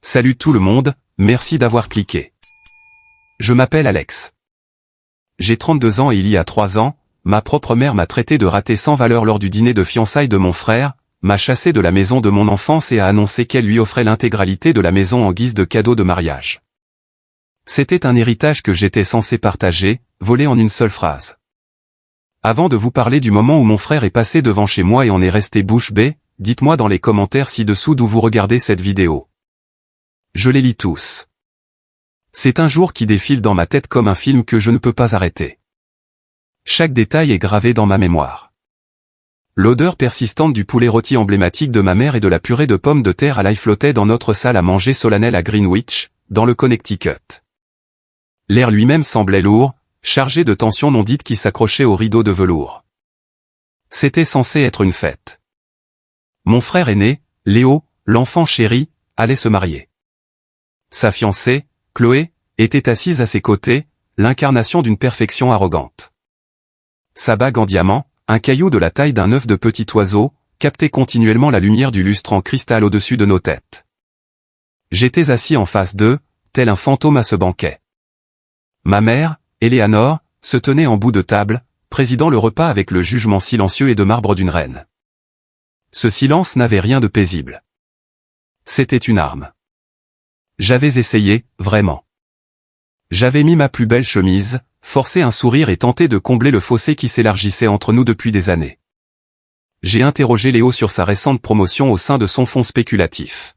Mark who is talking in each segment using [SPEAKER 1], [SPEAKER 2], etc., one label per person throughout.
[SPEAKER 1] Salut tout le monde, merci d'avoir cliqué. Je m'appelle Alex. J'ai 32 ans et il y a 3 ans, ma propre mère m'a traité de raté sans valeur lors du dîner de fiançailles de mon frère, m'a chassé de la maison de mon enfance et a annoncé qu'elle lui offrait l'intégralité de la maison en guise de cadeau de mariage. C'était un héritage que j'étais censé partager, volé en une seule phrase. Avant de vous parler du moment où mon frère est passé devant chez moi et en est resté bouche bée, dites-moi dans les commentaires ci-dessous d'où vous regardez cette vidéo. Je les lis tous. C'est un jour qui défile dans ma tête comme un film que je ne peux pas arrêter. Chaque détail est gravé dans ma mémoire. L'odeur persistante du poulet rôti emblématique de ma mère et de la purée de pommes de terre à l'ail flottait dans notre salle à manger solennelle à Greenwich, dans le Connecticut. L'air lui-même semblait lourd, chargé de tensions non dites qui s'accrochaient aux rideaux de velours. C'était censé être une fête. Mon frère aîné, Léo, l'enfant chéri, allait se marier. Sa fiancée, Chloé, était assise à ses côtés, l'incarnation d'une perfection arrogante. Sa bague en diamant, un caillou de la taille d'un œuf de petit oiseau, captait continuellement la lumière du lustre en cristal au-dessus de nos têtes. J'étais assis en face d'eux, tel un fantôme à ce banquet. Ma mère, Éléanore, se tenait en bout de table, présidant le repas avec le jugement silencieux et de marbre d'une reine. Ce silence n'avait rien de paisible. C'était une arme. J'avais essayé, vraiment. J'avais mis ma plus belle chemise, forcé un sourire et tenté de combler le fossé qui s'élargissait entre nous depuis des années. J'ai interrogé Léo sur sa récente promotion au sein de son fonds spéculatif.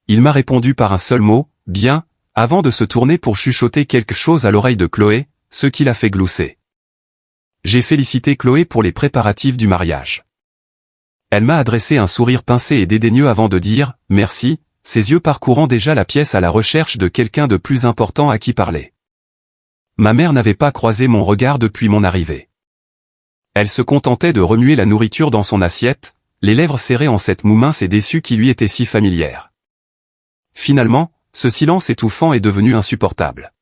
[SPEAKER 1] Il m'a répondu par un seul mot, bien, avant de se tourner pour chuchoter quelque chose à l'oreille de Chloé, ce qui l'a fait glousser. J'ai félicité Chloé pour les préparatifs du mariage. Elle m'a adressé un sourire pincé et dédaigneux avant de dire « merci », ses yeux parcourant déjà la pièce à la recherche de quelqu'un de plus important à qui parler. Ma mère n'avait pas croisé mon regard depuis mon arrivée. Elle se contentait de remuer la nourriture dans son assiette, les lèvres serrées en cette moue mince et déçue qui lui était si familière. Finalement, ce silence étouffant est devenu insupportable.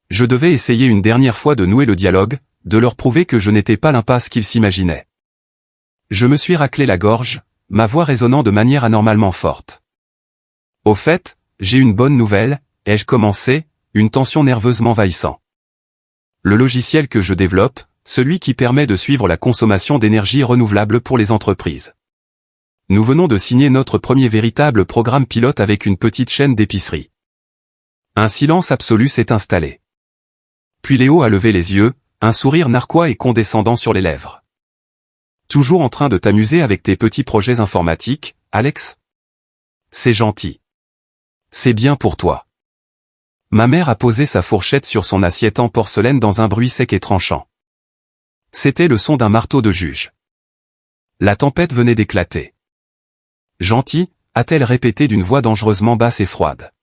[SPEAKER 1] Je devais essayer une dernière fois de nouer le dialogue, de leur prouver que je n'étais pas l'impasse qu'ils s'imaginaient. Je me suis raclé la gorge, ma voix résonnant de manière anormalement forte. Au fait, j'ai une bonne nouvelle, ai-je commencé, une tension nerveuse m'envahissant. Le logiciel que je développe, celui qui permet de suivre la consommation d'énergie renouvelable pour les entreprises. Nous venons de signer notre premier véritable programme pilote avec une petite chaîne d'épicerie. Un silence absolu s'est installé. Puis Léo a levé les yeux, un sourire narquois et condescendant sur les lèvres. Toujours en train de t'amuser avec tes petits projets informatiques, Alex? C'est gentil. C'est bien pour toi. Ma mère a posé sa fourchette sur son assiette en porcelaine dans un bruit sec et tranchant. C'était le son d'un marteau de juge. La tempête venait d'éclater. Gentil, a-t-elle répété d'une voix dangereusement basse et froide.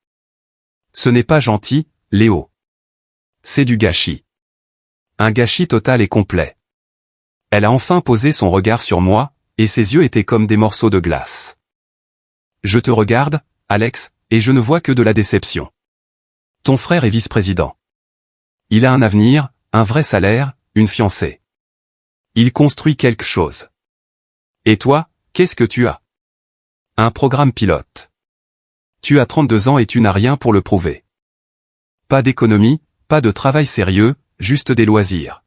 [SPEAKER 1] Ce n'est pas gentil, Léo. C'est du gâchis. Un gâchis total et complet. Elle a enfin posé son regard sur moi, et ses yeux étaient comme des morceaux de glace. Je te regarde, Alex, et je ne vois que de la déception. Ton frère est vice-président. Il a un avenir, un vrai salaire, une fiancée. Il construit quelque chose. Et toi, qu'est-ce que tu as? Un programme pilote. Tu as 32 ans et tu n'as rien pour le prouver. Pas d'économie, pas de travail sérieux, juste des loisirs.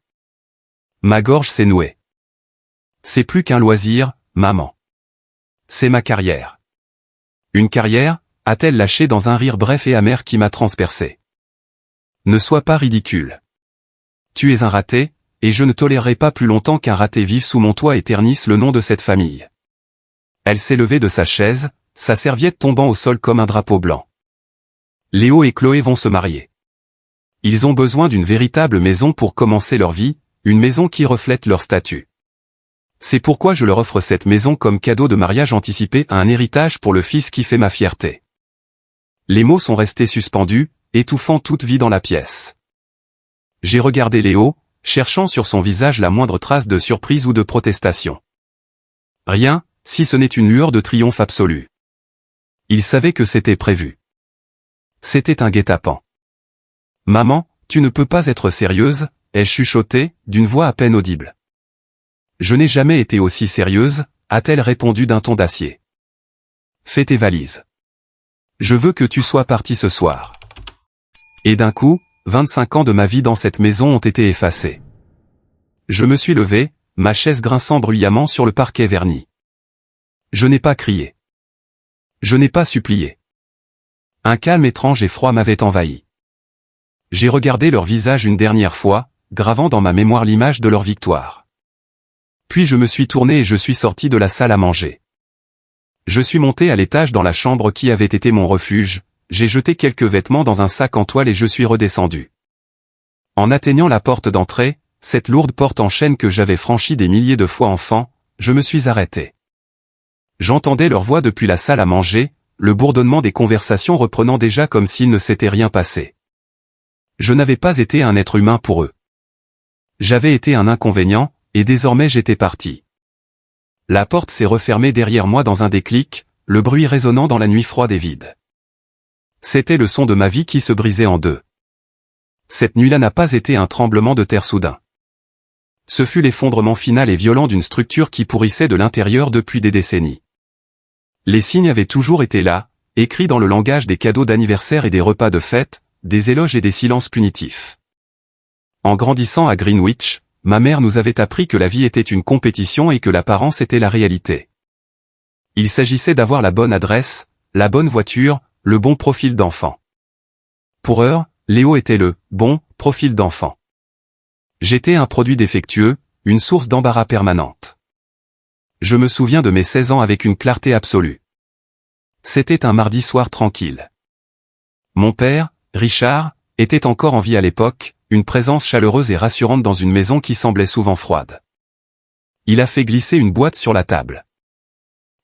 [SPEAKER 1] Ma gorge s'est nouée. C'est plus qu'un loisir, maman. C'est ma carrière. Une carrière, a-t-elle lâché dans un rire bref et amer qui m'a transpercé. Ne sois pas ridicule. Tu es un raté, et je ne tolérerai pas plus longtemps qu'un raté vive sous mon toit et ternisse le nom de cette famille. Elle s'est levée de sa chaise, sa serviette tombant au sol comme un drapeau blanc. Léo et Chloé vont se marier. Ils ont besoin d'une véritable maison pour commencer leur vie, une maison qui reflète leur statut. C'est pourquoi je leur offre cette maison comme cadeau de mariage anticipé à un héritage pour le fils qui fait ma fierté. Les mots sont restés suspendus, étouffant toute vie dans la pièce. J'ai regardé Léo, cherchant sur son visage la moindre trace de surprise ou de protestation. Rien, si ce n'est une lueur de triomphe absolu. Il savait que c'était prévu. C'était un guet-apens. Maman, tu ne peux pas être sérieuse, ai-je chuchoté, d'une voix à peine audible. Je n'ai jamais été aussi sérieuse, a-t-elle répondu d'un ton d'acier. Fais tes valises. Je veux que tu sois parti ce soir. Et d'un coup, 25 ans de ma vie dans cette maison ont été effacés. Je me suis levé, ma chaise grinçant bruyamment sur le parquet verni. Je n'ai pas crié. Je n'ai pas supplié. Un calme étrange et froid m'avait envahi. J'ai regardé leur visage une dernière fois, gravant dans ma mémoire l'image de leur victoire. Puis je me suis tourné et je suis sorti de la salle à manger. Je suis monté à l'étage dans la chambre qui avait été mon refuge, j'ai jeté quelques vêtements dans un sac en toile et je suis redescendu. En atteignant la porte d'entrée, cette lourde porte en chêne que j'avais franchie des milliers de fois enfant, je me suis arrêté. J'entendais leur voix depuis la salle à manger, le bourdonnement des conversations reprenant déjà comme s'il ne s'était rien passé. Je n'avais pas été un être humain pour eux. J'avais été un inconvénient, et désormais j'étais parti. La porte s'est refermée derrière moi dans un déclic, le bruit résonnant dans la nuit froide et vide. C'était le son de ma vie qui se brisait en deux. Cette nuit-là n'a pas été un tremblement de terre soudain. Ce fut l'effondrement final et violent d'une structure qui pourrissait de l'intérieur depuis des décennies. Les signes avaient toujours été là, écrits dans le langage des cadeaux d'anniversaire et des repas de fête, des éloges et des silences punitifs. En grandissant à Greenwich, ma mère nous avait appris que la vie était une compétition et que l'apparence était la réalité. Il s'agissait d'avoir la bonne adresse, la bonne voiture, le bon profil d'enfant. Pour eux, Léo était le bon profil d'enfant. J'étais un produit défectueux, une source d'embarras permanente. Je me souviens de mes 16 ans avec une clarté absolue. C'était un mardi soir tranquille. Mon père, Richard, était encore en vie à l'époque, une présence chaleureuse et rassurante dans une maison qui semblait souvent froide. Il a fait glisser une boîte sur la table.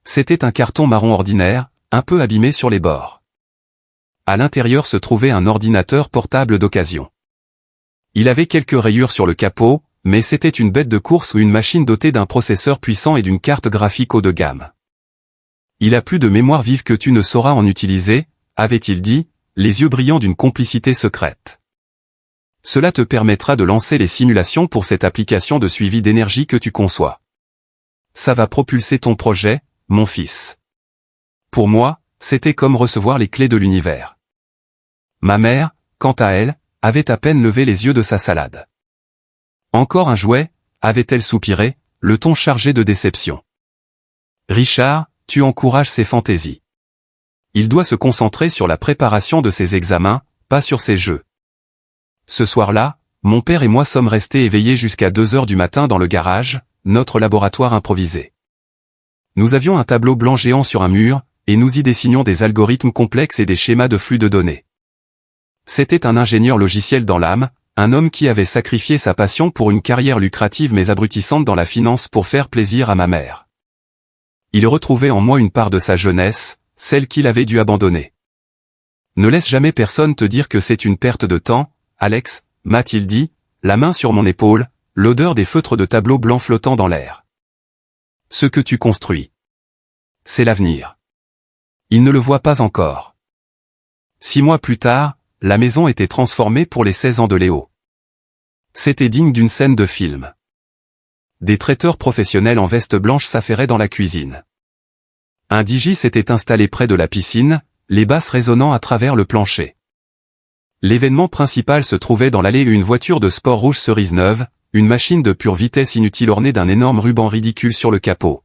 [SPEAKER 1] C'était un carton marron ordinaire, un peu abîmé sur les bords. À l'intérieur se trouvait un ordinateur portable d'occasion. Il avait quelques rayures sur le capot, mais c'était une bête de course ou une machine dotée d'un processeur puissant et d'une carte graphique haut de gamme. Il a plus de mémoire vive que tu ne sauras en utiliser, avait-il dit, les yeux brillants d'une complicité secrète. Cela te permettra de lancer les simulations pour cette application de suivi d'énergie que tu conçois. Ça va propulser ton projet, mon fils. Pour moi, c'était comme recevoir les clés de l'univers. Ma mère, quant à elle, avait à peine levé les yeux de sa salade. Encore un jouet, avait-elle soupiré, le ton chargé de déception. Richard, tu encourages ses fantaisies. Il doit se concentrer sur la préparation de ses examens, pas sur ses jeux. Ce soir-là, mon père et moi sommes restés éveillés jusqu'à 2 heures du matin dans le garage, notre laboratoire improvisé. Nous avions un tableau blanc géant sur un mur, et nous y dessinions des algorithmes complexes et des schémas de flux de données. C'était un ingénieur logiciel dans l'âme, un homme qui avait sacrifié sa passion pour une carrière lucrative mais abrutissante dans la finance pour faire plaisir à ma mère. Il retrouvait en moi une part de sa jeunesse, celle qu'il avait dû abandonner. Ne laisse jamais personne te dire que c'est une perte de temps, Alex, m'a-t-il dit, la main sur mon épaule, l'odeur des feutres de tableau blanc flottant dans l'air. Ce que tu construis, c'est l'avenir. Il ne le voit pas encore. 6 mois plus tard, la maison était transformée pour les 16 ans de Léo. C'était digne d'une scène de film. Des traiteurs professionnels en veste blanche s'affairaient dans la cuisine. Un DJ s'était installé près de la piscine, les basses résonnant à travers le plancher. L'événement principal se trouvait dans l'allée où une voiture de sport rouge cerise neuve, une machine de pure vitesse inutile ornée d'un énorme ruban ridicule sur le capot.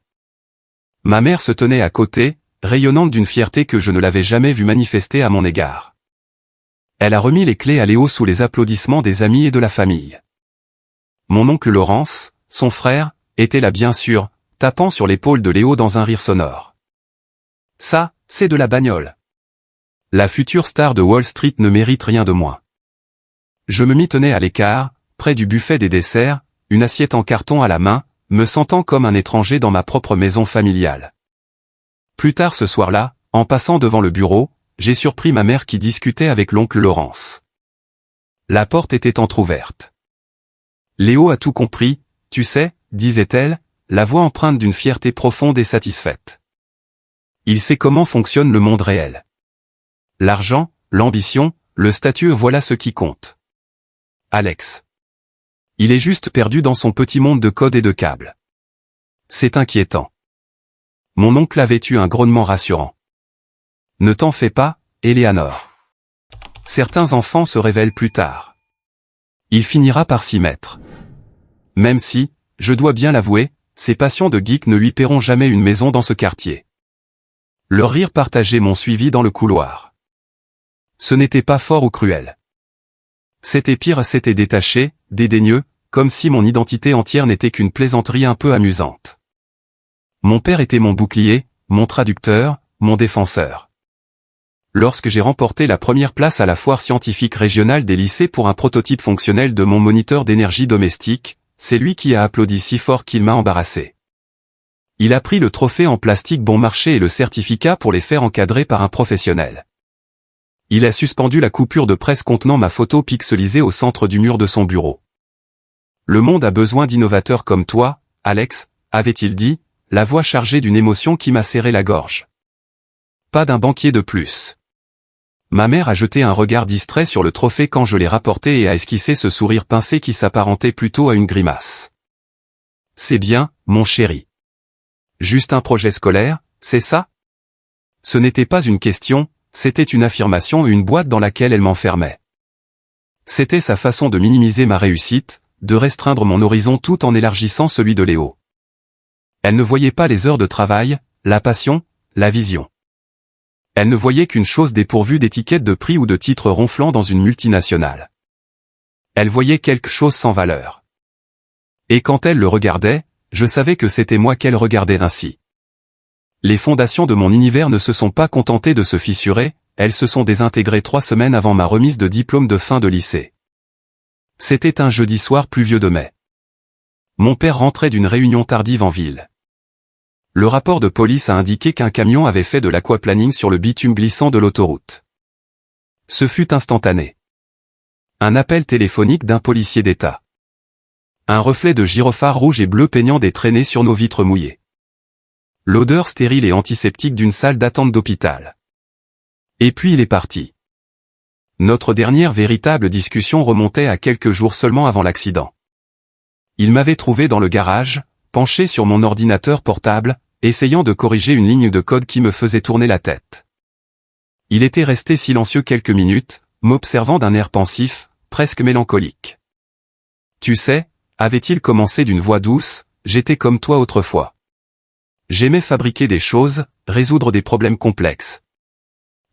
[SPEAKER 1] Ma mère se tenait à côté, rayonnante d'une fierté que je ne l'avais jamais vue manifester à mon égard. Elle a remis les clés à Léo sous les applaudissements des amis et de la famille. Mon oncle Laurence, son frère, était là bien sûr, tapant sur l'épaule de Léo dans un rire sonore. Ça, c'est de la bagnole. La future star de Wall Street ne mérite rien de moins. Je me m'y tenais à l'écart, près du buffet des desserts, une assiette en carton à la main, me sentant comme un étranger dans ma propre maison familiale. Plus tard ce soir-là, en passant devant le bureau, j'ai surpris ma mère qui discutait avec l'oncle Laurence. La porte était entr'ouverte. Léo a tout compris, tu sais, disait-elle, la voix empreinte d'une fierté profonde et satisfaite. Il sait comment fonctionne le monde réel. L'argent, l'ambition, le statut, voilà ce qui compte. Alex. Il est juste perdu dans son petit monde de code et de câbles. C'est inquiétant. Mon oncle avait eu un grognement rassurant. Ne t'en fais pas, Eleanor. Certains enfants se révèlent plus tard. Il finira par s'y mettre. Même si, je dois bien l'avouer, ses passions de geek ne lui paieront jamais une maison dans ce quartier. Leurs rires partagés m'ont suivi dans le couloir. Ce n'était pas fort ou cruel. C'était pire, c'était détaché, dédaigneux, comme si mon identité entière n'était qu'une plaisanterie un peu amusante. Mon père était mon bouclier, mon traducteur, mon défenseur. Lorsque j'ai remporté la première place à la foire scientifique régionale des lycées pour un prototype fonctionnel de mon moniteur d'énergie domestique, c'est lui qui a applaudi si fort qu'il m'a embarrassé. Il a pris le trophée en plastique bon marché et le certificat pour les faire encadrer par un professionnel. Il a suspendu la coupure de presse contenant ma photo pixelisée au centre du mur de son bureau. Le monde a besoin d'innovateurs comme toi, Alex, avait-il dit, la voix chargée d'une émotion qui m'a serré la gorge. Pas d'un banquier de plus. Ma mère a jeté un regard distrait sur le trophée quand je l'ai rapporté et a esquissé ce sourire pincé qui s'apparentait plutôt à une grimace. C'est bien, mon chéri. Juste un projet scolaire, c'est ça? Ce n'était pas une question, c'était une affirmation et une boîte dans laquelle elle m'enfermait. C'était sa façon de minimiser ma réussite, de restreindre mon horizon tout en élargissant celui de Léo. Elle ne voyait pas les heures de travail, la passion, la vision. Elle ne voyait qu'une chose dépourvue d'étiquette de prix ou de titre ronflant dans une multinationale. Elle voyait quelque chose sans valeur. Et quand elle le regardait, je savais que c'était moi qu'elle regardait ainsi. Les fondations de mon univers ne se sont pas contentées de se fissurer, elles se sont désintégrées 3 semaines avant ma remise de diplôme de fin de lycée. C'était un jeudi soir pluvieux de mai. Mon père rentrait d'une réunion tardive en ville. Le rapport de police a indiqué qu'un camion avait fait de l'aquaplaning sur le bitume glissant de l'autoroute. Ce fut instantané. Un appel téléphonique d'un policier d'État. Un reflet de gyrophare rouge et bleu peignant des traînées sur nos vitres mouillées. L'odeur stérile et antiseptique d'une salle d'attente d'hôpital. Et puis il est parti. Notre dernière véritable discussion remontait à quelques jours seulement avant l'accident. Il m'avait trouvé dans le garage, penché sur mon ordinateur portable, essayant de corriger une ligne de code qui me faisait tourner la tête. Il était resté silencieux quelques minutes, m'observant d'un air pensif, presque mélancolique. Tu sais, avait-il commencé d'une voix douce, j'étais comme toi autrefois. J'aimais fabriquer des choses, résoudre des problèmes complexes.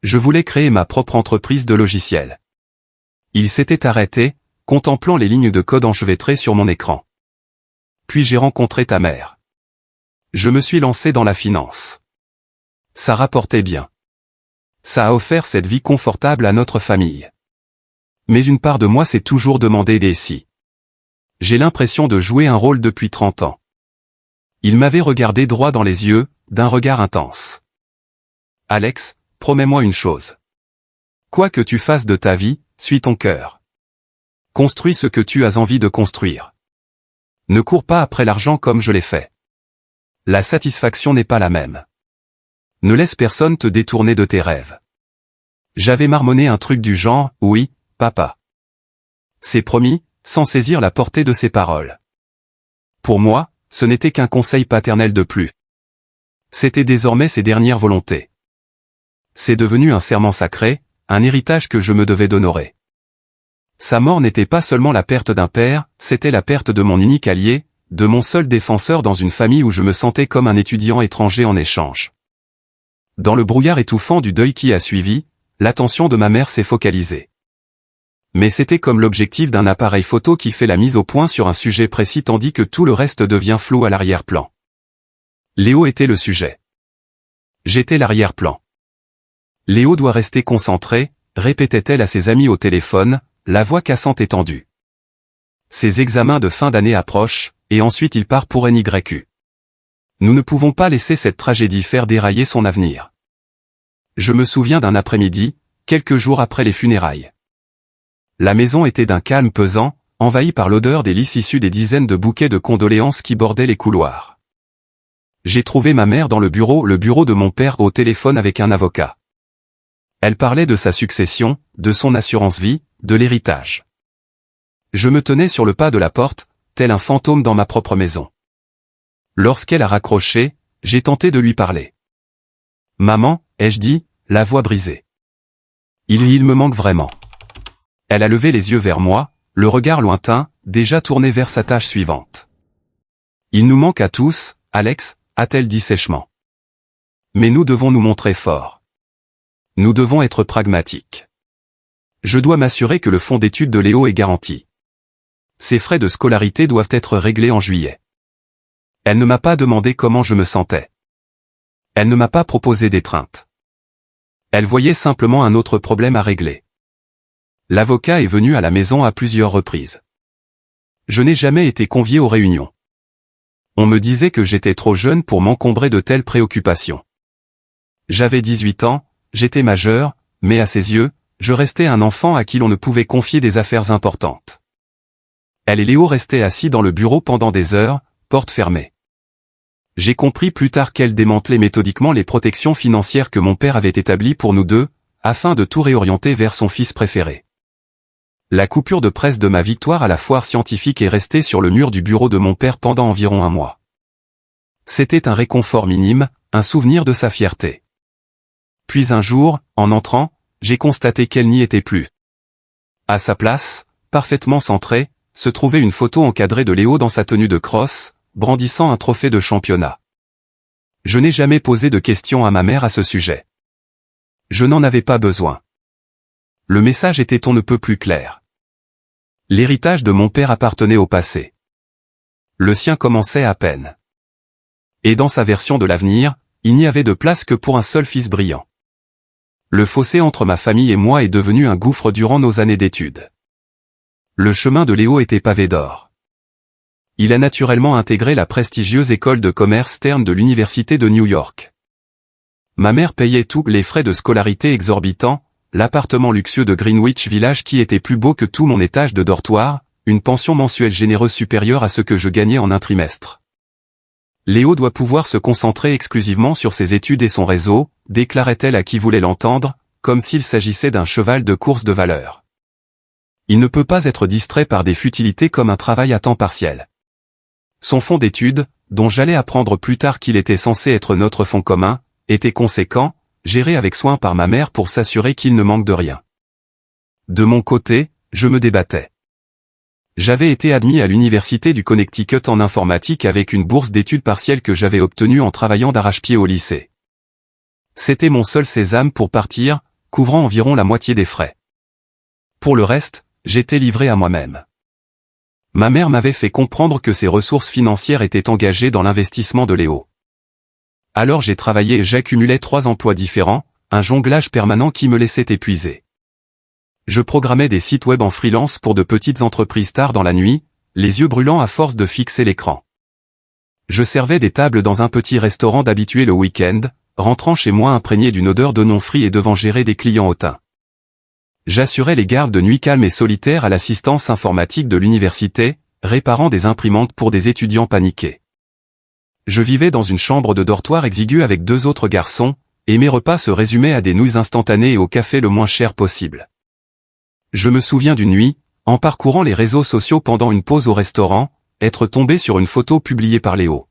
[SPEAKER 1] Je voulais créer ma propre entreprise de logiciels. Il s'était arrêté, contemplant les lignes de code enchevêtrées sur mon écran. Puis j'ai rencontré ta mère. Je me suis lancé dans la finance. Ça rapportait bien. Ça a offert cette vie confortable à notre famille. Mais une part de moi s'est toujours demandé des si. J'ai l'impression de jouer un rôle depuis 30 ans. Il m'avait regardé droit dans les yeux, d'un regard intense. Alex, promets-moi une chose. Quoi que tu fasses de ta vie, suis ton cœur. Construis ce que tu as envie de construire. Ne cours pas après l'argent comme je l'ai fait. La satisfaction n'est pas la même. Ne laisse personne te détourner de tes rêves. J'avais marmonné un truc du genre, oui, papa. C'est promis, sans saisir la portée de ses paroles. Pour moi, ce n'était qu'un conseil paternel de plus. C'était désormais ses dernières volontés. C'est devenu un serment sacré, un héritage que je me devais d'honorer. Sa mort n'était pas seulement la perte d'un père, c'était la perte de mon unique allié, de mon seul défenseur dans une famille où je me sentais comme un étudiant étranger en échange. Dans le brouillard étouffant du deuil qui a suivi, l'attention de ma mère s'est focalisée. Mais c'était comme l'objectif d'un appareil photo qui fait la mise au point sur un sujet précis tandis que tout le reste devient flou à l'arrière-plan. Léo était le sujet. J'étais l'arrière-plan. Léo doit rester concentré, répétait-elle à ses amis au téléphone, la voix cassante et tendue. Ses examens de fin d'année approchent, et ensuite il part pour NYU. Nous ne pouvons pas laisser cette tragédie faire dérailler son avenir. Je me souviens d'un après-midi, quelques jours après les funérailles. La maison était d'un calme pesant, envahie par l'odeur des lys issus des dizaines de bouquets de condoléances qui bordaient les couloirs. J'ai trouvé ma mère dans le bureau de mon père au téléphone avec un avocat. Elle parlait de sa succession, de son assurance vie, de l'héritage. Je me tenais sur le pas de la porte, tel un fantôme dans ma propre maison. Lorsqu'elle a raccroché, j'ai tenté de lui parler. « Maman » ai-je dit, la voix brisée. Il me manque vraiment. Elle a levé les yeux vers moi, le regard lointain, déjà tourné vers sa tâche suivante. Il nous manque à tous, Alex, a-t-elle dit sèchement. Mais nous devons nous montrer forts. Nous devons être pragmatiques. Je dois m'assurer que le fonds d'études de Léo est garanti. Ses frais de scolarité doivent être réglés en juillet. Elle ne m'a pas demandé comment je me sentais. Elle ne m'a pas proposé d'étreinte. Elle voyait simplement un autre problème à régler. L'avocat est venu à la maison à plusieurs reprises. Je n'ai jamais été convié aux réunions. On me disait que j'étais trop jeune pour m'encombrer de telles préoccupations. J'avais 18 ans, j'étais majeur, mais à ses yeux, je restais un enfant à qui l'on ne pouvait confier des affaires importantes. Elle et Léo restaient assis dans le bureau pendant des heures, porte fermée. J'ai compris plus tard qu'elle démantelait méthodiquement les protections financières que mon père avait établies pour nous deux, afin de tout réorienter vers son fils préféré. La coupure de presse de ma victoire à la foire scientifique est restée sur le mur du bureau de mon père pendant environ un mois. C'était un réconfort minime, un souvenir de sa fierté. Puis un jour, en entrant, j'ai constaté qu'elle n'y était plus. À sa place, parfaitement centrée, se trouvait une photo encadrée de Léo dans sa tenue de crosse, brandissant un trophée de championnat. Je n'ai jamais posé de questions à ma mère à ce sujet. Je n'en avais pas besoin. Le message était on ne peut plus clair. L'héritage de mon père appartenait au passé. Le sien commençait à peine. Et dans sa version de l'avenir, il n'y avait de place que pour un seul fils brillant. Le fossé entre ma famille et moi est devenu un gouffre durant nos années d'études. Le chemin de Léo était pavé d'or. Il a naturellement intégré la prestigieuse école de commerce Stern de l'université de New York. Ma mère payait tous les frais de scolarité exorbitants, l'appartement luxueux de Greenwich Village qui était plus beau que tout mon étage de dortoir, une pension mensuelle généreuse supérieure à ce que je gagnais en un trimestre. Léo doit pouvoir se concentrer exclusivement sur ses études et son réseau, déclarait-elle à qui voulait l'entendre, comme s'il s'agissait d'un cheval de course de valeur. Il ne peut pas être distrait par des futilités comme un travail à temps partiel. Son fonds d'études, dont j'allais apprendre plus tard qu'il était censé être notre fonds commun, était conséquent, géré avec soin par ma mère pour s'assurer qu'il ne manque de rien. De mon côté, je me débattais. J'avais été admis à l'université du Connecticut en informatique avec une bourse d'études partielle que j'avais obtenue en travaillant d'arrache-pied au lycée. C'était mon seul sésame pour partir, couvrant environ la moitié des frais. Pour le reste, j'étais livré à moi-même. Ma mère m'avait fait comprendre que ses ressources financières étaient engagées dans l'investissement de Léo. Alors j'ai travaillé et j'accumulais 3 emplois différents, un jonglage permanent qui me laissait épuisé. Je programmais des sites web en freelance pour de petites entreprises tard dans la nuit, les yeux brûlants à force de fixer l'écran. Je servais des tables dans un petit restaurant d'habitués le week-end, rentrant chez moi imprégné d'une odeur d'oignons frits et devant gérer des clients hautains. J'assurais les gardes de nuit calmes et solitaires à l'assistance informatique de l'université, réparant des imprimantes pour des étudiants paniqués. Je vivais dans une chambre de dortoir exiguë avec 2 autres garçons, et mes repas se résumaient à des nouilles instantanées et au café le moins cher possible. Je me souviens d'une nuit, en parcourant les réseaux sociaux pendant une pause au restaurant, être tombé sur une photo publiée par Léo.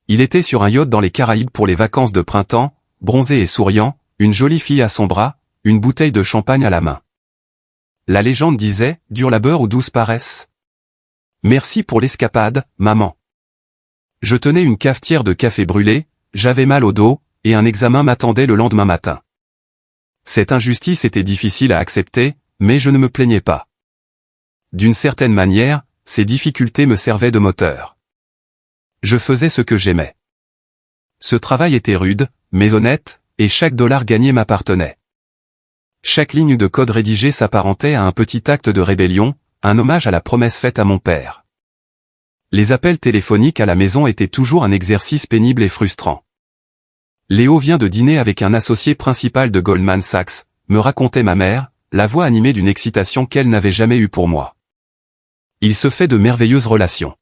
[SPEAKER 1] Il était sur un yacht dans les Caraïbes pour les vacances de printemps, bronzé et souriant, une jolie fille à son bras, une bouteille de champagne à la main. La légende disait, dur labeur ou douce paresse. Merci pour l'escapade, maman. Je tenais une cafetière de café brûlé, j'avais mal au dos, et un examen m'attendait le lendemain matin. Cette injustice était difficile à accepter, mais je ne me plaignais pas. D'une certaine manière, ces difficultés me servaient de moteur. Je faisais ce que j'aimais. Ce travail était rude, mais honnête, et chaque dollar gagné m'appartenait. Chaque ligne de code rédigée s'apparentait à un petit acte de rébellion, un hommage à la promesse faite à mon père. Les appels téléphoniques à la maison étaient toujours un exercice pénible et frustrant. Léo vient de dîner avec un associé principal de Goldman Sachs, me racontait ma mère, la voix animée d'une excitation qu'elle n'avait jamais eue pour moi. Il se fait de merveilleuses relations.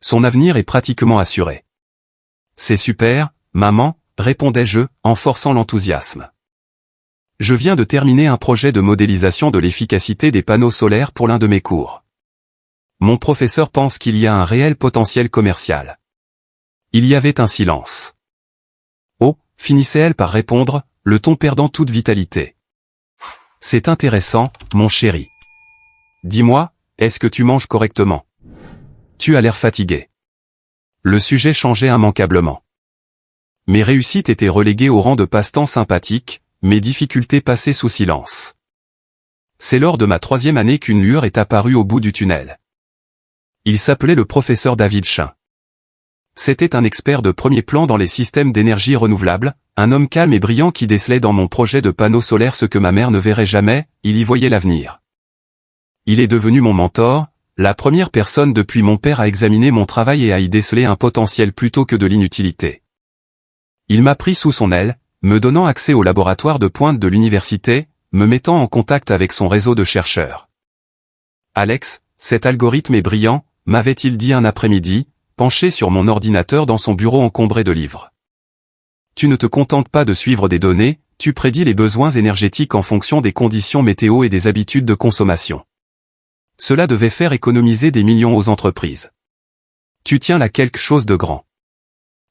[SPEAKER 1] Son avenir est pratiquement assuré. C'est super, maman, répondais-je, en forçant l'enthousiasme. Je viens de terminer un projet de modélisation de l'efficacité des panneaux solaires pour l'un de mes cours. Mon professeur pense qu'il y a un réel potentiel commercial. Il y avait un silence. Oh, finissait-elle par répondre, le ton perdant toute vitalité. C'est intéressant, mon chéri. Dis-moi, est-ce que tu manges correctement? Tu as l'air fatigué. Le sujet changeait immanquablement. Mes réussites étaient reléguées au rang de passe-temps sympathique, mes difficultés passées sous silence. C'est lors de ma 3e année qu'une lueur est apparue au bout du tunnel. Il s'appelait le professeur David Chin. C'était un expert de premier plan dans les systèmes d'énergie renouvelable, un homme calme et brillant qui décelait dans mon projet de panneaux solaires ce que ma mère ne verrait jamais, il y voyait l'avenir. Il est devenu mon mentor, la première personne depuis mon père à examiner mon travail et à y déceler un potentiel plutôt que de l'inutilité. Il m'a pris sous son aile, me donnant accès au laboratoire de pointe de l'université, me mettant en contact avec son réseau de chercheurs. Alex, cet algorithme est brillant, m'avait-il dit un après-midi, penché sur mon ordinateur dans son bureau encombré de livres. Tu ne te contentes pas de suivre des données, tu prédis les besoins énergétiques en fonction des conditions météo et des habitudes de consommation. Cela devait faire économiser des millions aux entreprises. Tu tiens là quelque chose de grand.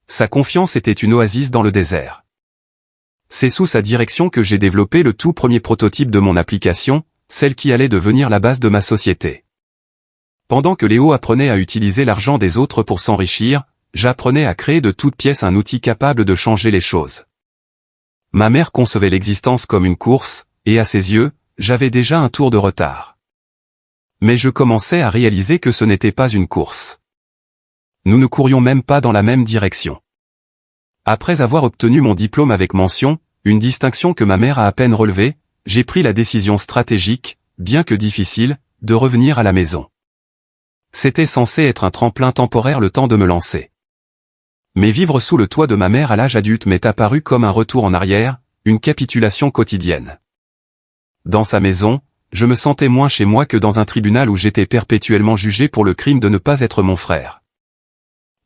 [SPEAKER 1] Sa confiance était une oasis dans le désert. C'est sous sa direction que j'ai développé le tout premier prototype de mon application, celle qui allait devenir la base de ma société. Pendant que Léo apprenait à utiliser l'argent des autres pour s'enrichir, j'apprenais à créer de toutes pièces un outil capable de changer les choses. Ma mère concevait l'existence comme une course, et à ses yeux, j'avais déjà un tour de retard. Mais je commençais à réaliser que ce n'était pas une course. Nous ne courions même pas dans la même direction. Après avoir obtenu mon diplôme avec mention, une distinction que ma mère a à peine relevée, j'ai pris la décision stratégique, bien que difficile, de revenir à la maison. C'était censé être un tremplin temporaire le temps de me lancer. Mais vivre sous le toit de ma mère à l'âge adulte m'est apparu comme un retour en arrière, une capitulation quotidienne. Dans sa maison, je me sentais moins chez moi que dans un tribunal où j'étais perpétuellement jugé pour le crime de ne pas être mon frère.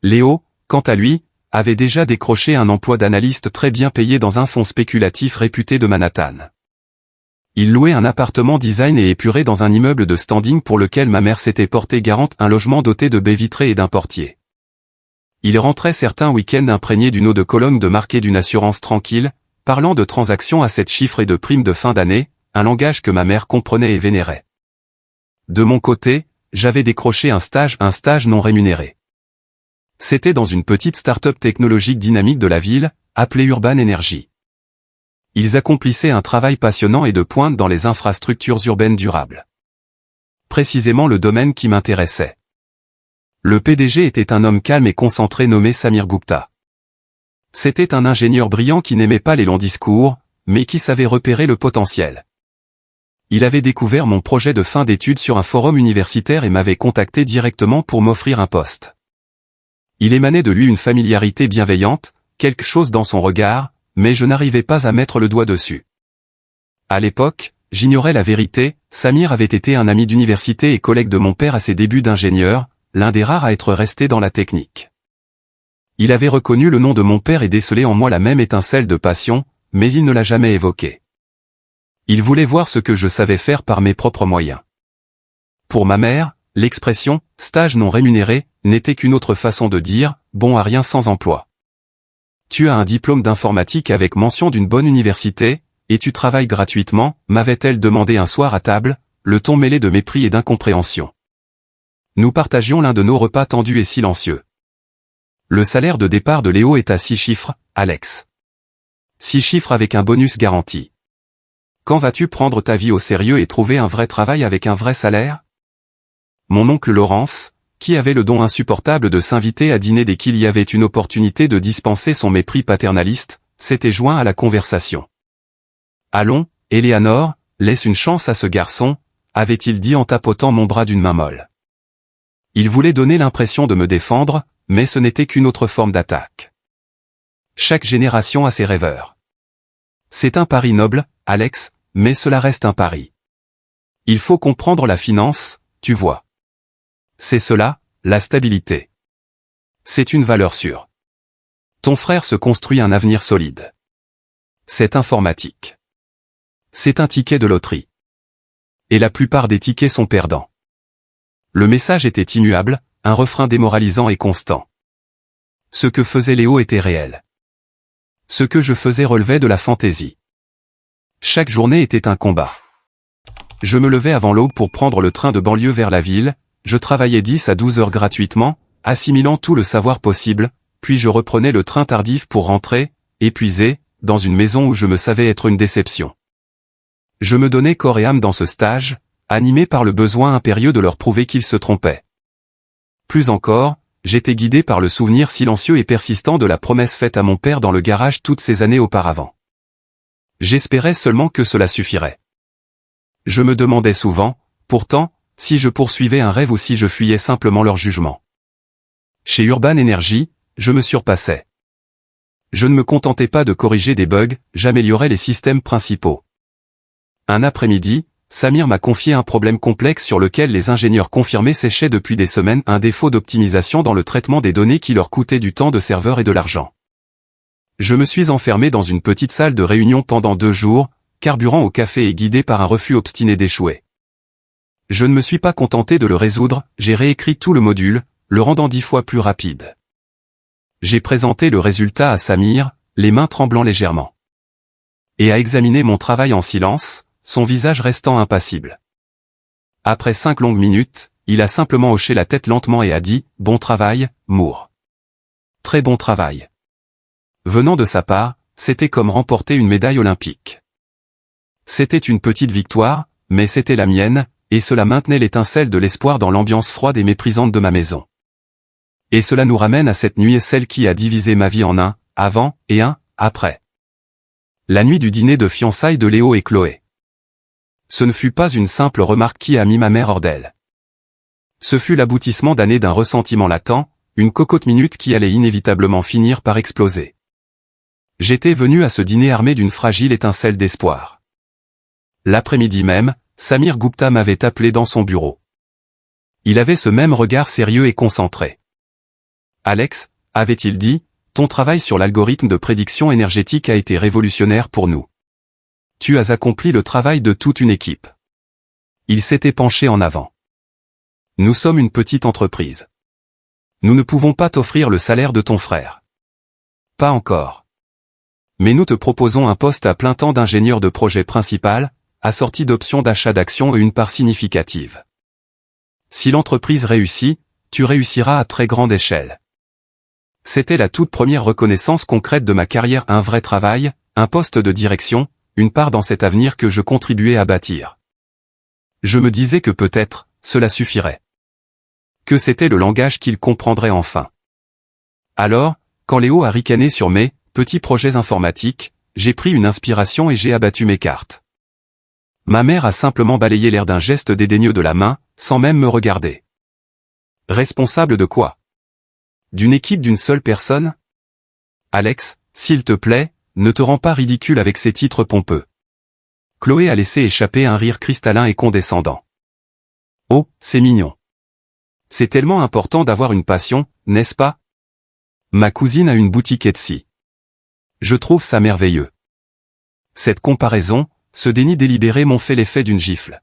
[SPEAKER 1] Léo, quant à lui, avait déjà décroché un emploi d'analyste très bien payé dans un fonds spéculatif réputé de Manhattan. Il louait un appartement design et épuré dans un immeuble de standing pour lequel ma mère s'était portée garante, un logement doté de baies vitrées et d'un portier. Il rentrait certains week-ends imprégné d'une eau de Cologne de marqué d'une assurance tranquille, parlant de transactions à 7 chiffres et de primes de fin d'année, un langage que ma mère comprenait et vénérait. De mon côté, j'avais décroché un stage non rémunéré. C'était dans une petite start-up technologique dynamique de la ville, appelée Urban Energy. Ils accomplissaient un travail passionnant et de pointe dans les infrastructures urbaines durables. Précisément le domaine qui m'intéressait. Le PDG était un homme calme et concentré nommé Samir Gupta. C'était un ingénieur brillant qui n'aimait pas les longs discours, mais qui savait repérer le potentiel. Il avait découvert mon projet de fin d'études sur un forum universitaire et m'avait contacté directement pour m'offrir un poste. Il émanait de lui une familiarité bienveillante, quelque chose dans son regard, mais je n'arrivais pas à mettre le doigt dessus. À l'époque, j'ignorais la vérité, Samir avait été un ami d'université et collègue de mon père à ses débuts d'ingénieur, l'un des rares à être resté dans la technique. Il avait reconnu le nom de mon père et décelé en moi la même étincelle de passion, mais il ne l'a jamais évoqué. Il voulait voir ce que je savais faire par mes propres moyens. Pour ma mère, l'expression « stage non rémunéré » n'était qu'une autre façon de dire « bon à rien sans emploi ». Tu as un diplôme d'informatique avec mention d'une bonne université, et tu travailles gratuitement, m'avait-elle demandé un soir à table, le ton mêlé de mépris et d'incompréhension. Nous partagions l'un de nos repas tendus et silencieux. Le salaire de départ de Léo est à 6 chiffres, Alex. 6 chiffres avec un bonus garanti. Quand vas-tu prendre ta vie au sérieux et trouver un vrai travail avec un vrai salaire? Mon oncle Laurence, qui avait le don insupportable de s'inviter à dîner dès qu'il y avait une opportunité de dispenser son mépris paternaliste, s'était joint à la conversation. Allons, Éléanore, laisse une chance à ce garçon, avait-il dit en tapotant mon bras d'une main molle. Il voulait donner l'impression de me défendre, mais ce n'était qu'une autre forme d'attaque. Chaque génération a ses rêveurs. C'est un pari noble, Alex, mais cela reste un pari. Il faut comprendre la finance, tu vois. C'est cela, la stabilité. C'est une valeur sûre. Ton frère se construit un avenir solide. C'est informatique. C'est un ticket de loterie. Et la plupart des tickets sont perdants. Le message était immuable, un refrain démoralisant et constant. Ce que faisait Léo était réel. Ce que je faisais relevait de la fantaisie. Chaque journée était un combat. Je me levais avant l'aube pour prendre le train de banlieue vers la ville, je travaillais 10 à 12 heures gratuitement, assimilant tout le savoir possible, puis je reprenais le train tardif pour rentrer, épuisé, dans une maison où je me savais être une déception. Je me donnais corps et âme dans ce stage, animé par le besoin impérieux de leur prouver qu'ils se trompaient. Plus encore, j'étais guidé par le souvenir silencieux et persistant de la promesse faite à mon père dans le garage toutes ces années auparavant. J'espérais seulement que cela suffirait. Je me demandais souvent, pourtant, si je poursuivais un rêve ou si je fuyais simplement leur jugement. Chez Urban Energy, je me surpassais. Je ne me contentais pas de corriger des bugs, j'améliorais les systèmes principaux. Un après-midi, Samir m'a confié un problème complexe sur lequel les ingénieurs confirmés séchaient depuis des semaines un défaut d'optimisation dans le traitement des données qui leur coûtait du temps de serveur et de l'argent. Je me suis enfermé dans une petite salle de réunion pendant 2 jours, carburant au café et guidé par un refus obstiné d'échouer. Je ne me suis pas contenté de le résoudre, j'ai réécrit tout le module, le rendant 10 fois plus rapide. J'ai présenté le résultat à Samir, les mains tremblant légèrement. Et a examiné mon travail en silence, son visage restant impassible. Après 5 longues minutes, il a simplement hoché la tête lentement et a dit « Bon travail, Moore. Très bon travail. » Venant de sa part, c'était comme remporter une médaille olympique. C'était une petite victoire, mais c'était la mienne, et cela maintenait l'étincelle de l'espoir dans l'ambiance froide et méprisante de ma maison. Et cela nous ramène à cette nuit, celle qui a divisé ma vie en un avant et un après. La nuit du dîner de fiançailles de Léo et Chloé. Ce ne fut pas une simple remarque qui a mis ma mère hors d'elle. Ce fut l'aboutissement d'années d'un ressentiment latent, une cocotte minute qui allait inévitablement finir par exploser. J'étais venu à ce dîner armé d'une fragile étincelle d'espoir. L'après-midi même, Samir Gupta m'avait appelé dans son bureau. Il avait ce même regard sérieux et concentré. « Alex, avait-il dit, ton travail sur l'algorithme de prédiction énergétique a été révolutionnaire pour nous. Tu as accompli le travail de toute une équipe. » Il s'était penché en avant. « Nous sommes une petite entreprise. Nous ne pouvons pas t'offrir le salaire de ton frère. Pas encore. Mais nous te proposons un poste à plein temps d'ingénieur de projet principal, assorti d'options d'achat d'actions et une part significative. Si l'entreprise réussit, tu réussiras à très grande échelle. » C'était la toute première reconnaissance concrète de ma carrière, un vrai travail, un poste de direction, une part dans cet avenir que je contribuais à bâtir. Je me disais que peut-être, cela suffirait. Que c'était le langage qu'il comprendrait enfin. Alors, quand Léo a ricané sur mes petits projets informatiques, j'ai pris une inspiration et j'ai abattu mes cartes. Ma mère a simplement balayé l'air d'un geste dédaigneux de la main, sans même me regarder. Responsable de quoi? D'une équipe d'une seule personne? Alex, s'il te plaît, ne te rends pas ridicule avec ces titres pompeux. Chloé a laissé échapper un rire cristallin et condescendant. Oh, c'est mignon. C'est tellement important d'avoir une passion, n'est-ce pas? Ma cousine a une boutique Etsy. Je trouve ça merveilleux. Cette comparaison, ce déni délibéré m'ont fait l'effet d'une gifle.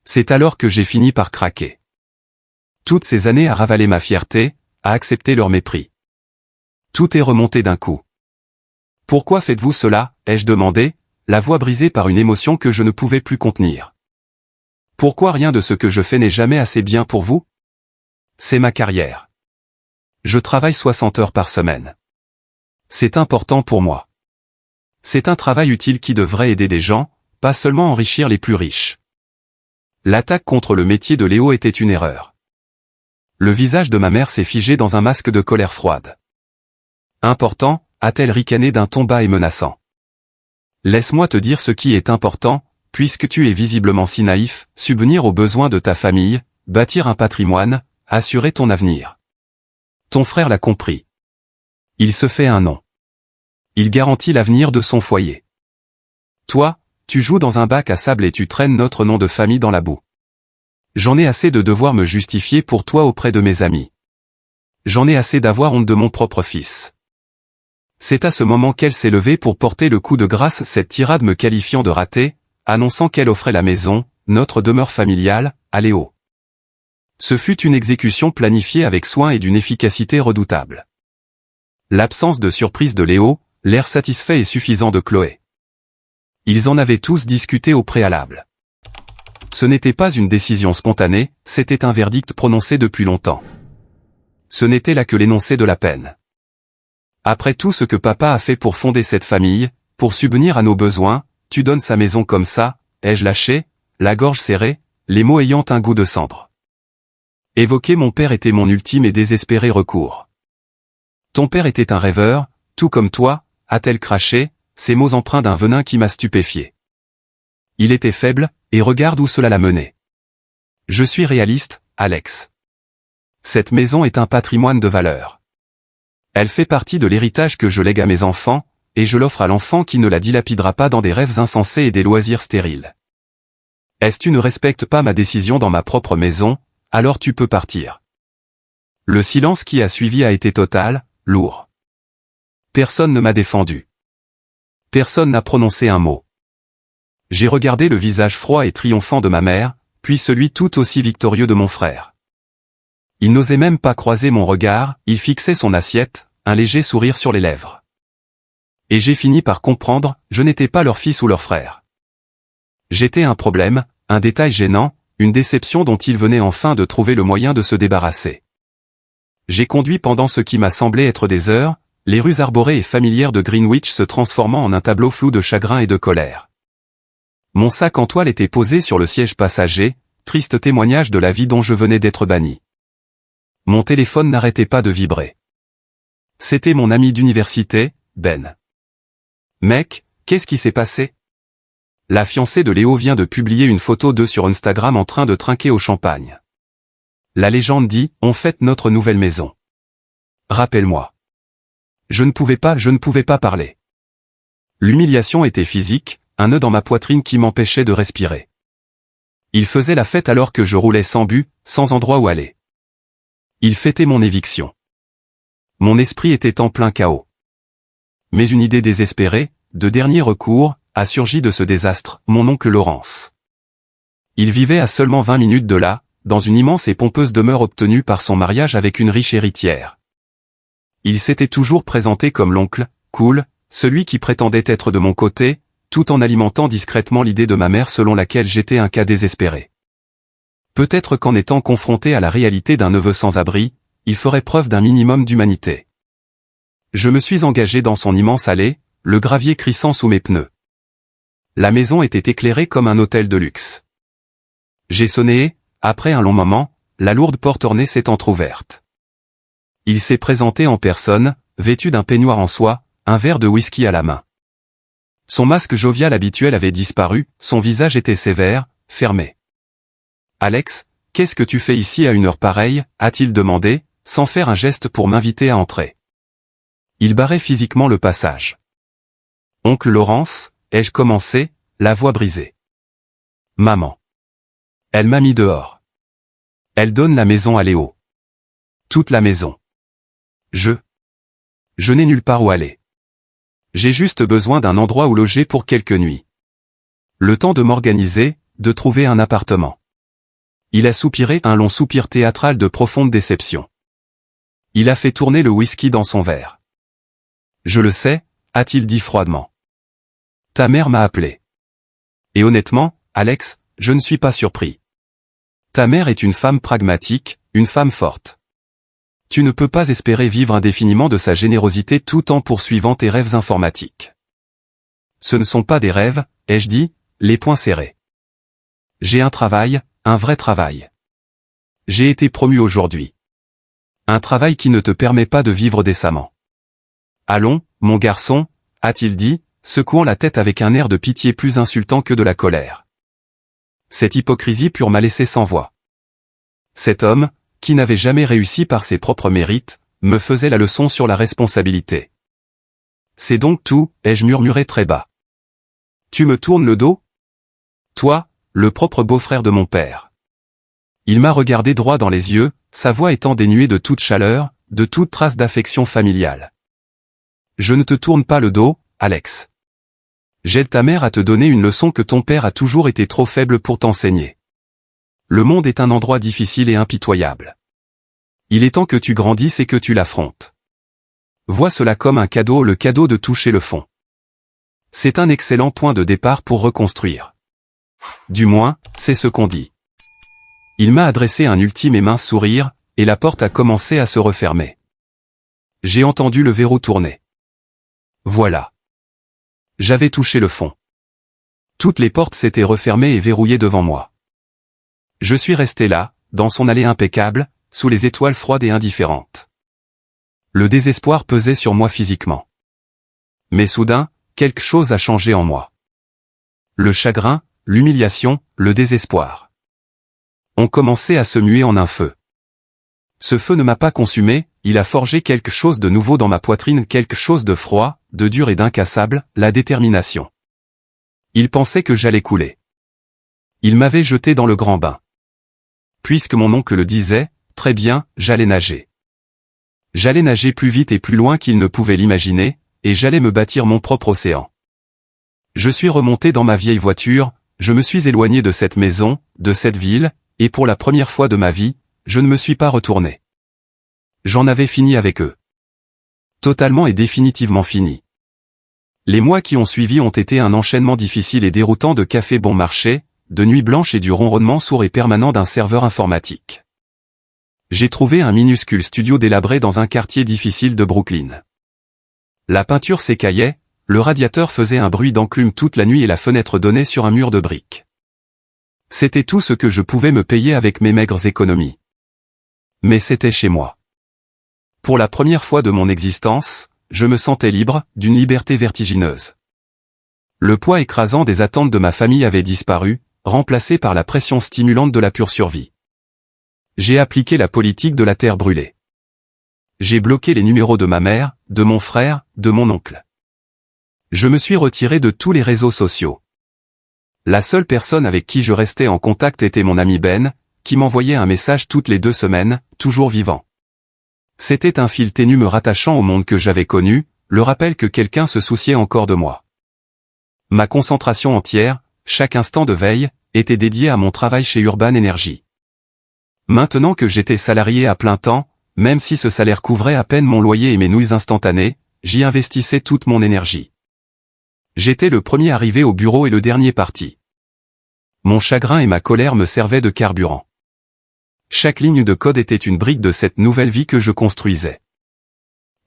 [SPEAKER 1] C'est alors que j'ai fini par craquer. Toutes ces années à ravaler ma fierté, à accepter leur mépris. Tout est remonté d'un coup. Pourquoi faites-vous cela, ai-je demandé, la voix brisée par une émotion que je ne pouvais plus contenir. Pourquoi rien de ce que je fais n'est jamais assez bien pour vous? C'est ma carrière. Je travaille 60 heures par semaine. C'est important pour moi. C'est un travail utile qui devrait aider des gens, pas seulement enrichir les plus riches. L'attaque contre le métier de Léo était une erreur. Le visage de ma mère s'est figé dans un masque de colère froide. Important, a-t-elle ricané d'un ton bas et menaçant. Laisse-moi te dire ce qui est important, puisque tu es visiblement si naïf, subvenir aux besoins de ta famille, bâtir un patrimoine, assurer ton avenir. Ton frère l'a compris. Il se fait un nom. Il garantit l'avenir de son foyer. Toi, tu joues dans un bac à sable et tu traînes notre nom de famille dans la boue. J'en ai assez de devoir me justifier pour toi auprès de mes amis. J'en ai assez d'avoir honte de mon propre fils. C'est à ce moment qu'elle s'est levée pour porter le coup de grâce, cette tirade me qualifiant de raté, annonçant qu'elle offrait la maison, notre demeure familiale, à Léo. Ce fut une exécution planifiée avec soin et d'une efficacité redoutable. L'absence de surprise de Léo, l'air satisfait et suffisant de Chloé. Ils en avaient tous discuté au préalable. Ce n'était pas une décision spontanée, c'était un verdict prononcé depuis longtemps. Ce n'était là que l'énoncé de la peine. Après tout ce que papa a fait pour fonder cette famille, pour subvenir à nos besoins, tu donnes sa maison comme ça, ai-je lâché, la gorge serrée, les mots ayant un goût de cendre. Évoquer mon père était mon ultime et désespéré recours. Ton père était un rêveur, tout comme toi, a-t-elle craché, ces mots empreints d'un venin qui m'a stupéfié. Il était faible, et regarde où cela l'a mené. Je suis réaliste, Alex. Cette maison est un patrimoine de valeur. Elle fait partie de l'héritage que je lègue à mes enfants, et je l'offre à l'enfant qui ne la dilapidera pas dans des rêves insensés et des loisirs stériles. Est-ce tu ne respectes pas ma décision dans ma propre maison, alors tu peux partir. Le silence qui a suivi a été total, lourd. Personne ne m'a défendu. Personne n'a prononcé un mot. J'ai regardé le visage froid et triomphant de ma mère, puis celui tout aussi victorieux de mon frère. Il n'osait même pas croiser mon regard, il fixait son assiette, un léger sourire sur les lèvres. Et j'ai fini par comprendre, je n'étais pas leur fils ou leur frère. J'étais un problème, un détail gênant, une déception dont il venait enfin de trouver le moyen de se débarrasser. J'ai conduit pendant ce qui m'a semblé être des heures, les rues arborées et familières de Greenwich se transformant en un tableau flou de chagrin et de colère. Mon sac en toile était posé sur le siège passager, triste témoignage de la vie dont je venais d'être banni. Mon téléphone n'arrêtait pas de vibrer. C'était mon ami d'université, Ben. Mec, qu'est-ce qui s'est passé? La fiancée de Léo vient de publier une photo d'eux sur Instagram en train de trinquer au champagne. La légende dit, on fête notre nouvelle maison. Rappelle-moi. Je ne pouvais pas parler. L'humiliation était physique, un nœud dans ma poitrine qui m'empêchait de respirer. Il faisait la fête alors que je roulais sans but, sans endroit où aller. Il fêtait mon éviction. Mon esprit était en plein chaos. Mais une idée désespérée, de dernier recours, a surgi de ce désastre, mon oncle Laurence. Il vivait à seulement 20 minutes de là, dans une immense et pompeuse demeure obtenue par son mariage avec une riche héritière. Il s'était toujours présenté comme l'oncle, cool, celui qui prétendait être de mon côté, tout en alimentant discrètement l'idée de ma mère selon laquelle j'étais un cas désespéré. Peut-être qu'en étant confronté à la réalité d'un neveu sans abri, il ferait preuve d'un minimum d'humanité. Je me suis engagé dans son immense allée, le gravier crissant sous mes pneus. La maison était éclairée comme un hôtel de luxe. J'ai sonné et, après un long moment, la lourde porte ornée s'est entr'ouverte. Il s'est présenté en personne, vêtu d'un peignoir en soie, un verre de whisky à la main. Son masque jovial habituel avait disparu, son visage était sévère, fermé. « Alex, qu'est-ce que tu fais ici à une heure pareille » a-t-il demandé, sans faire un geste pour m'inviter à entrer. Il barrait physiquement le passage. « Oncle Laurence » ai-je commencé, la voix brisée. « Maman. Elle m'a mis dehors. Elle donne la maison à Léo. Toute la maison. Je n'ai nulle part où aller. J'ai juste besoin d'un endroit où loger pour quelques nuits. Le temps de m'organiser, de trouver un appartement. » Il a soupiré un long soupir théâtral de profonde déception. Il a fait tourner le whisky dans son verre. « Je le sais, » a-t-il dit froidement. « Ta mère m'a appelé. Et honnêtement, Alex, je ne suis pas surpris. Ta mère est une femme pragmatique, une femme forte. Tu ne peux pas espérer vivre indéfiniment de sa générosité tout en poursuivant tes rêves informatiques. Ce ne sont pas des rêves, ai-je dit, les poings serrés. J'ai un travail, un vrai travail. J'ai été promu aujourd'hui. Un travail qui ne te permet pas de vivre décemment. Allons, mon garçon, a-t-il dit, secouant la tête avec un air de pitié plus insultant que de la colère. Cette hypocrisie pure m'a laissé sans voix. Cet homme, qui n'avait jamais réussi par ses propres mérites, me faisait la leçon sur la responsabilité. C'est donc tout, ai-je murmuré très bas. Tu me tournes le dos? Toi, le propre beau-frère de mon père. Il m'a regardé droit dans les yeux, sa voix étant dénuée de toute chaleur, de toute trace d'affection familiale. Je ne te tourne pas le dos, Alex. J'aide ta mère à te donner une leçon que ton père a toujours été trop faible pour t'enseigner. Le monde est un endroit difficile et impitoyable. Il est temps que tu grandisses et que tu l'affrontes. Vois cela comme un cadeau, le cadeau de toucher le fond. C'est un excellent point de départ pour reconstruire. Du moins, c'est ce qu'on dit. Il m'a adressé un ultime et mince sourire, et la porte a commencé à se refermer. J'ai entendu le verrou tourner. Voilà. J'avais touché le fond. Toutes les portes s'étaient refermées et verrouillées devant moi. Je suis resté là, dans son allée impeccable, sous les étoiles froides et indifférentes. Le désespoir pesait sur moi physiquement. Mais soudain, quelque chose a changé en moi. Le chagrin, l'humiliation, le désespoir ont commencé à se muer en un feu. Ce feu ne m'a pas consumé, il a forgé quelque chose de nouveau dans ma poitrine, quelque chose de froid, de dur et d'incassable, la détermination. Il pensait que j'allais couler. Il m'avait jeté dans le grand bain. Puisque mon oncle le disait, très bien, j'allais nager. J'allais nager plus vite et plus loin qu'il ne pouvait l'imaginer, et j'allais me bâtir mon propre océan. Je suis remonté dans ma vieille voiture, je me suis éloigné de cette maison, de cette ville, et pour la première fois de ma vie, je ne me suis pas retourné. J'en avais fini avec eux. Totalement et définitivement fini. Les mois qui ont suivi ont été un enchaînement difficile et déroutant de cafés bon marché, de nuits blanches et du ronronnement sourd et permanent d'un serveur informatique. J'ai trouvé un minuscule studio délabré dans un quartier difficile de Brooklyn. La peinture s'écaillait, le radiateur faisait un bruit d'enclume toute la nuit et la fenêtre donnait sur un mur de briques. C'était tout ce que je pouvais me payer avec mes maigres économies. Mais c'était chez moi. Pour la première fois de mon existence, je me sentais libre, d'une liberté vertigineuse. Le poids écrasant des attentes de ma famille avait disparu, remplacé par la pression stimulante de la pure survie. J'ai appliqué la politique de la terre brûlée. J'ai bloqué les numéros de ma mère, de mon frère, de mon oncle. Je me suis retiré de tous les réseaux sociaux. La seule personne avec qui je restais en contact était mon ami Ben, qui m'envoyait un message toutes les 2 semaines, toujours vivant. C'était un fil ténu me rattachant au monde que j'avais connu, le rappel que quelqu'un se souciait encore de moi. Ma concentration entière, chaque instant de veille, était dédiée à mon travail chez Urban Energy. Maintenant que j'étais salarié à plein temps, même si ce salaire couvrait à peine mon loyer et mes nouilles instantanées, j'y investissais toute mon énergie. J'étais le premier arrivé au bureau et le dernier parti. Mon chagrin et ma colère me servaient de carburant. Chaque ligne de code était une brique de cette nouvelle vie que je construisais.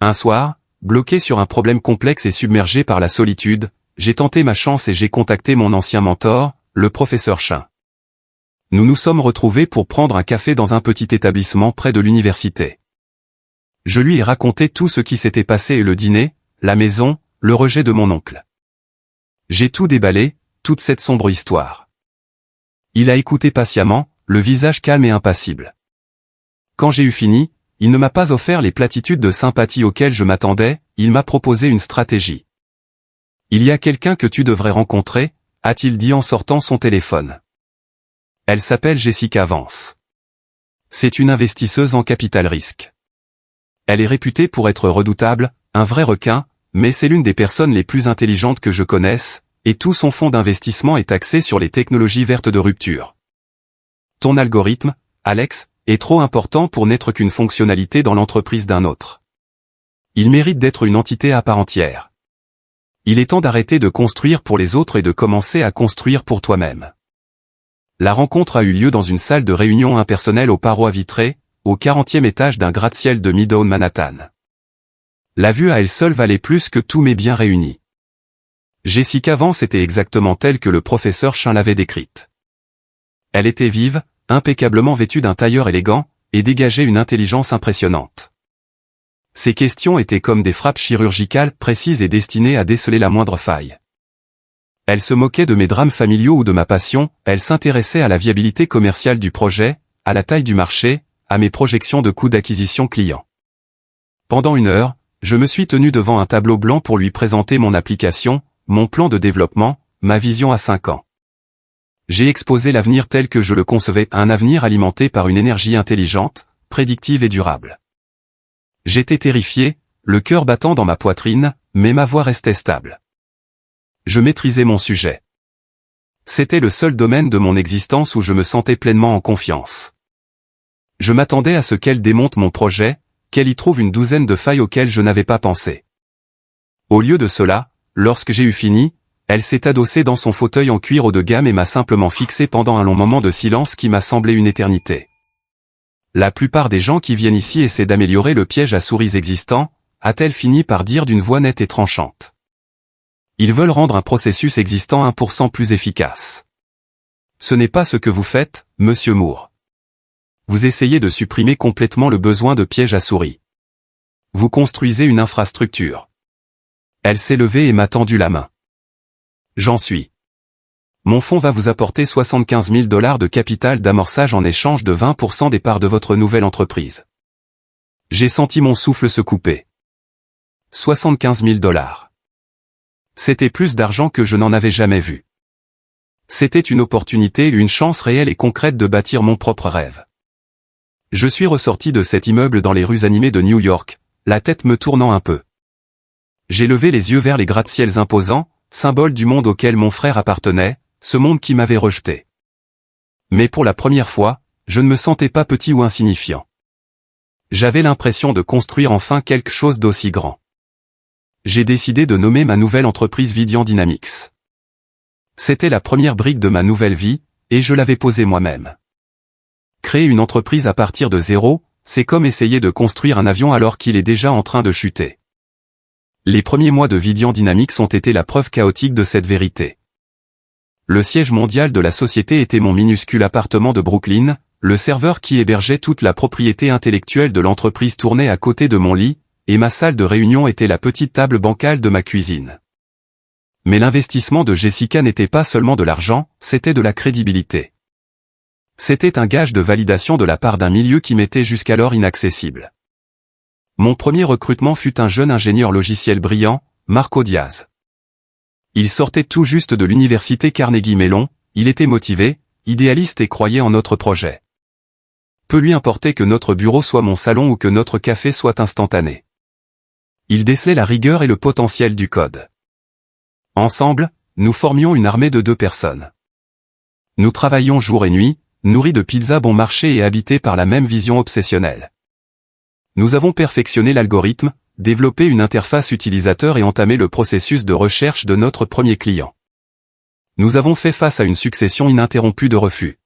[SPEAKER 1] Un soir, bloqué sur un problème complexe et submergé par la solitude, j'ai tenté ma chance et j'ai contacté mon ancien mentor, le professeur Chin. Nous nous sommes retrouvés pour prendre un café dans un petit établissement près de l'université. Je lui ai raconté tout ce qui s'était passé et le dîner, la maison, le rejet de mon oncle. J'ai tout déballé, toute cette sombre histoire. Il a écouté patiemment, le visage calme et impassible. Quand j'ai eu fini, il ne m'a pas offert les platitudes de sympathie auxquelles je m'attendais, il m'a proposé une stratégie. Il y a quelqu'un que tu devrais rencontrer, a-t-il dit en sortant son téléphone. Elle s'appelle Jessica Vance. C'est une investisseuse en capital risque. Elle est réputée pour être redoutable, un vrai requin, mais c'est l'une des personnes les plus intelligentes que je connaisse, et tout son fonds d'investissement est axé sur les technologies vertes de rupture. Ton algorithme, Alex, est trop important pour n'être qu'une fonctionnalité dans l'entreprise d'un autre. Il mérite d'être une entité à part entière. Il est temps d'arrêter de construire pour les autres et de commencer à construire pour toi-même. La rencontre a eu lieu dans une salle de réunion impersonnelle aux parois vitrées, au 40e étage d'un gratte-ciel de Midtown Manhattan. La vue à elle seule valait plus que tous mes biens réunis. Jessica Vance était exactement telle que le professeur Chin l'avait décrite. Elle était vive, impeccablement vêtue d'un tailleur élégant, et dégageait une intelligence impressionnante. Ses questions étaient comme des frappes chirurgicales précises et destinées à déceler la moindre faille. Elle se moquait de mes drames familiaux ou de ma passion, elle s'intéressait à la viabilité commerciale du projet, à la taille du marché, à mes projections de coûts d'acquisition client. Pendant 1 heure, je me suis tenu devant un tableau blanc pour lui présenter mon application, mon plan de développement, ma vision à 5 ans. J'ai exposé l'avenir tel que je le concevais, un avenir alimenté par une énergie intelligente, prédictive et durable. J'étais terrifié, le cœur battant dans ma poitrine, mais ma voix restait stable. Je maîtrisais mon sujet. C'était le seul domaine de mon existence où je me sentais pleinement en confiance. Je m'attendais à ce qu'elle démonte mon projet, qu'elle y trouve une douzaine de failles auxquelles je n'avais pas pensé. Au lieu de cela, lorsque j'ai eu fini, Elle s'est adossée dans son fauteuil en cuir haut de gamme et m'a simplement fixé pendant un long moment de silence qui m'a semblé une éternité. La plupart des gens qui viennent ici essaient d'améliorer le piège à souris existant, a-t-elle fini par dire d'une voix nette et tranchante. Ils veulent rendre un processus existant 1% plus efficace. Ce n'est pas ce que vous faites, Monsieur Moore. Vous essayez de supprimer complètement le besoin de piège à souris. Vous construisez une infrastructure. Elle s'est levée et m'a tendu la main. J'en suis. Mon fonds va vous apporter 75 000 $ de capital d'amorçage en échange de 20% des parts de votre nouvelle entreprise. J'ai senti mon souffle se couper. 75 000 $. C'était plus d'argent que je n'en avais jamais vu. C'était une opportunité, une chance réelle et concrète de bâtir mon propre rêve. Je suis ressorti de cet immeuble dans les rues animées de New York, la tête me tournant un peu. J'ai levé les yeux vers les gratte-ciels imposants, symbole du monde auquel mon frère appartenait, ce monde qui m'avait rejeté. Mais pour la première fois, je ne me sentais pas petit ou insignifiant. J'avais l'impression de construire enfin quelque chose d'aussi grand. J'ai décidé de nommer ma nouvelle entreprise Vidian Dynamics. C'était la première brique de ma nouvelle vie, et je l'avais posée moi-même. Créer une entreprise à partir de zéro, c'est comme essayer de construire un avion alors qu'il est déjà en train de chuter. Les premiers mois de Vidian Dynamics ont été la preuve chaotique de cette vérité. Le siège mondial de la société était mon minuscule appartement de Brooklyn, le serveur qui hébergeait toute la propriété intellectuelle de l'entreprise tournait à côté de mon lit, et ma salle de réunion était la petite table bancale de ma cuisine. Mais l'investissement de Jessica n'était pas seulement de l'argent, c'était de la crédibilité. C'était un gage de validation de la part d'un milieu qui m'était jusqu'alors inaccessible. Mon premier recrutement fut un jeune ingénieur logiciel brillant, Marco Diaz. Il sortait tout juste de l'université Carnegie Mellon, il était motivé, idéaliste et croyait en notre projet. Peu lui importait que notre bureau soit mon salon ou que notre café soit instantané. Il décelait la rigueur et le potentiel du code. Ensemble, nous formions une armée de 2 personnes. Nous travaillions jour et nuit, nourris de pizzas bon marché et habités par la même vision obsessionnelle. Nous avons perfectionné l'algorithme, développé une interface utilisateur et entamé le processus de recherche de notre premier client. Nous avons fait face à une succession ininterrompue de refus.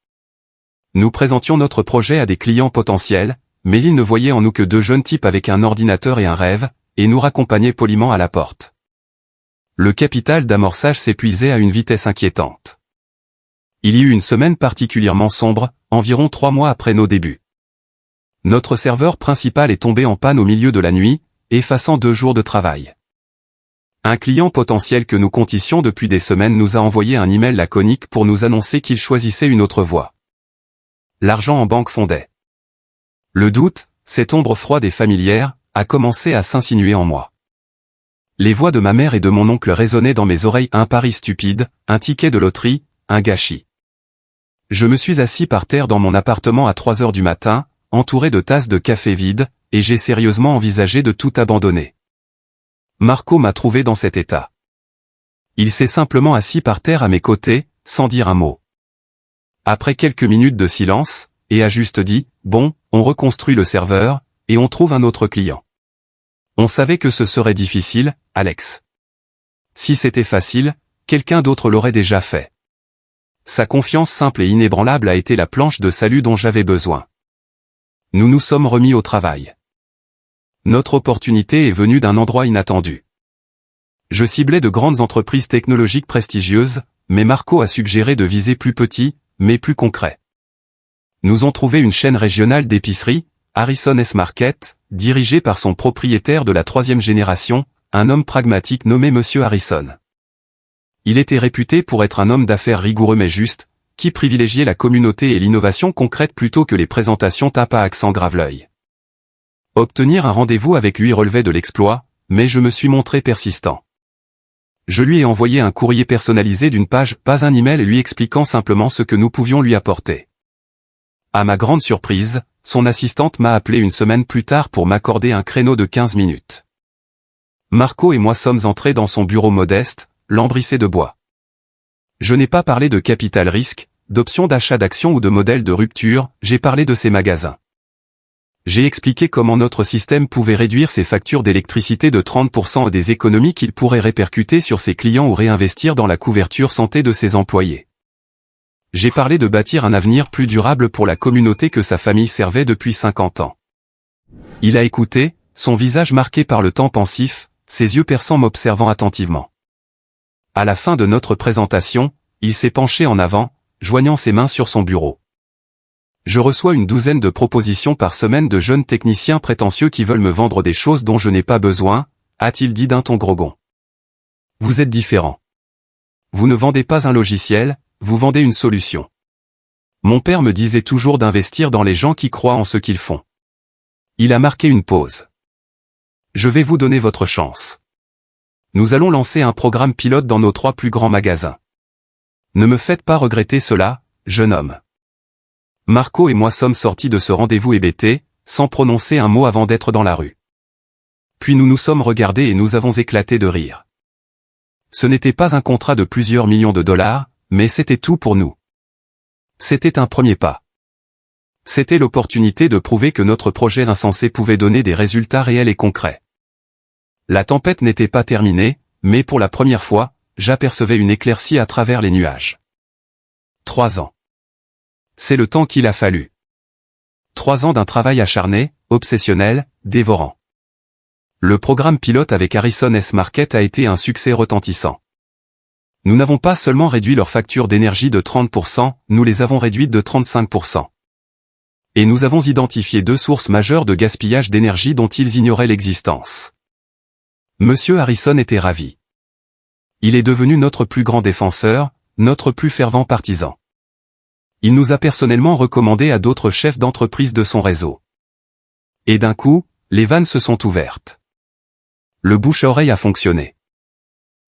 [SPEAKER 1] Nous présentions notre projet à des clients potentiels, mais ils ne voyaient en nous que 2 jeunes types avec un ordinateur et un rêve, et nous raccompagnaient poliment à la porte. Le capital d'amorçage s'épuisait à une vitesse inquiétante. Il y eut une semaine particulièrement sombre, environ 3 mois après nos débuts. Notre serveur principal est tombé en panne au milieu de la nuit, effaçant 2 jours de travail. Un client potentiel que nous comptissions depuis des semaines nous a envoyé un email laconique pour nous annoncer qu'il choisissait une autre voie. L'argent en banque fondait. Le doute, cette ombre froide et familière, a commencé à s'insinuer en moi. Les voix de ma mère et de mon oncle résonnaient dans mes oreilles, un pari stupide, un ticket de loterie, un gâchis. Je me suis assis par terre dans mon appartement à 3 heures du matin, entouré de tasses de café vides, et j'ai sérieusement envisagé de tout abandonner. Marco m'a trouvé dans cet état. Il s'est simplement assis par terre à mes côtés, sans dire un mot. Après quelques minutes de silence, et a juste dit, « Bon, on reconstruit le serveur, et on trouve un autre client. » On savait que ce serait difficile, Alex. Si c'était facile, quelqu'un d'autre l'aurait déjà fait. Sa confiance simple et inébranlable a été la planche de salut dont j'avais besoin. Nous nous sommes remis au travail. Notre opportunité est venue d'un endroit inattendu. Je ciblais de grandes entreprises technologiques prestigieuses, mais Marco a suggéré de viser plus petit, mais plus concret. Nous ont trouvé une chaîne régionale d'épicerie, Harrison S-Market, dirigée par son propriétaire de la 3e génération, un homme pragmatique nommé Monsieur Harrison. Il était réputé pour être un homme d'affaires rigoureux mais juste, qui privilégiait la communauté et l'innovation concrète plutôt que les présentations tape à accent grave-l'œil. Obtenir un rendez-vous avec lui relevait de l'exploit, mais je me suis montré persistant. Je lui ai envoyé un courrier personnalisé d'une page, pas un email lui expliquant simplement ce que nous pouvions lui apporter. À ma grande surprise, son assistante m'a appelé une semaine plus tard pour m'accorder un créneau de 15 minutes. Marco et moi sommes entrés dans son bureau modeste, lambrissé de bois. Je n'ai pas parlé de capital risque, d'options d'achat d'actions ou de modèles de rupture, j'ai parlé de ses magasins. J'ai expliqué comment notre système pouvait réduire ses factures d'électricité de 30% et des économies qu'il pourrait répercuter sur ses clients ou réinvestir dans la couverture santé de ses employés. J'ai parlé de bâtir un avenir plus durable pour la communauté que sa famille servait depuis 50 ans. Il a écouté, son visage marqué par le temps pensif, ses yeux perçants m'observant attentivement. À la fin de notre présentation, il s'est penché en avant, joignant ses mains sur son bureau. Je reçois une douzaine de propositions par semaine de jeunes techniciens prétentieux qui veulent me vendre des choses dont je n'ai pas besoin, a-t-il dit d'un ton grogon. Vous êtes différent. Vous ne vendez pas un logiciel, vous vendez une solution. Mon père me disait toujours d'investir dans les gens qui croient en ce qu'ils font. Il a marqué une pause. Je vais vous donner votre chance. Nous allons lancer un programme pilote dans nos 3 plus grands magasins. Ne me faites pas regretter cela, jeune homme. Marco et moi sommes sortis de ce rendez-vous hébété, sans prononcer un mot avant d'être dans la rue. Puis nous nous sommes regardés et nous avons éclaté de rire. Ce n'était pas un contrat de plusieurs millions de dollars, mais c'était tout pour nous. C'était un premier pas. C'était l'opportunité de prouver que notre projet insensé pouvait donner des résultats réels et concrets. La tempête n'était pas terminée, mais pour la première fois, j'apercevais une éclaircie à travers les nuages. 3 ans. C'est le temps qu'il a fallu. 3 ans d'un travail acharné, obsessionnel, dévorant. Le programme pilote avec Harrison S. Market a été un succès retentissant. Nous n'avons pas seulement réduit leur facture d'énergie de 30%, nous les avons réduites de 35%. Et nous avons identifié 2 sources majeures de gaspillage d'énergie dont ils ignoraient l'existence. Monsieur Harrison était ravi. Il est devenu notre plus grand défenseur, notre plus fervent partisan. Il nous a personnellement recommandé à d'autres chefs d'entreprise de son réseau. Et d'un coup, les vannes se sont ouvertes. Le bouche-à-oreille a fonctionné.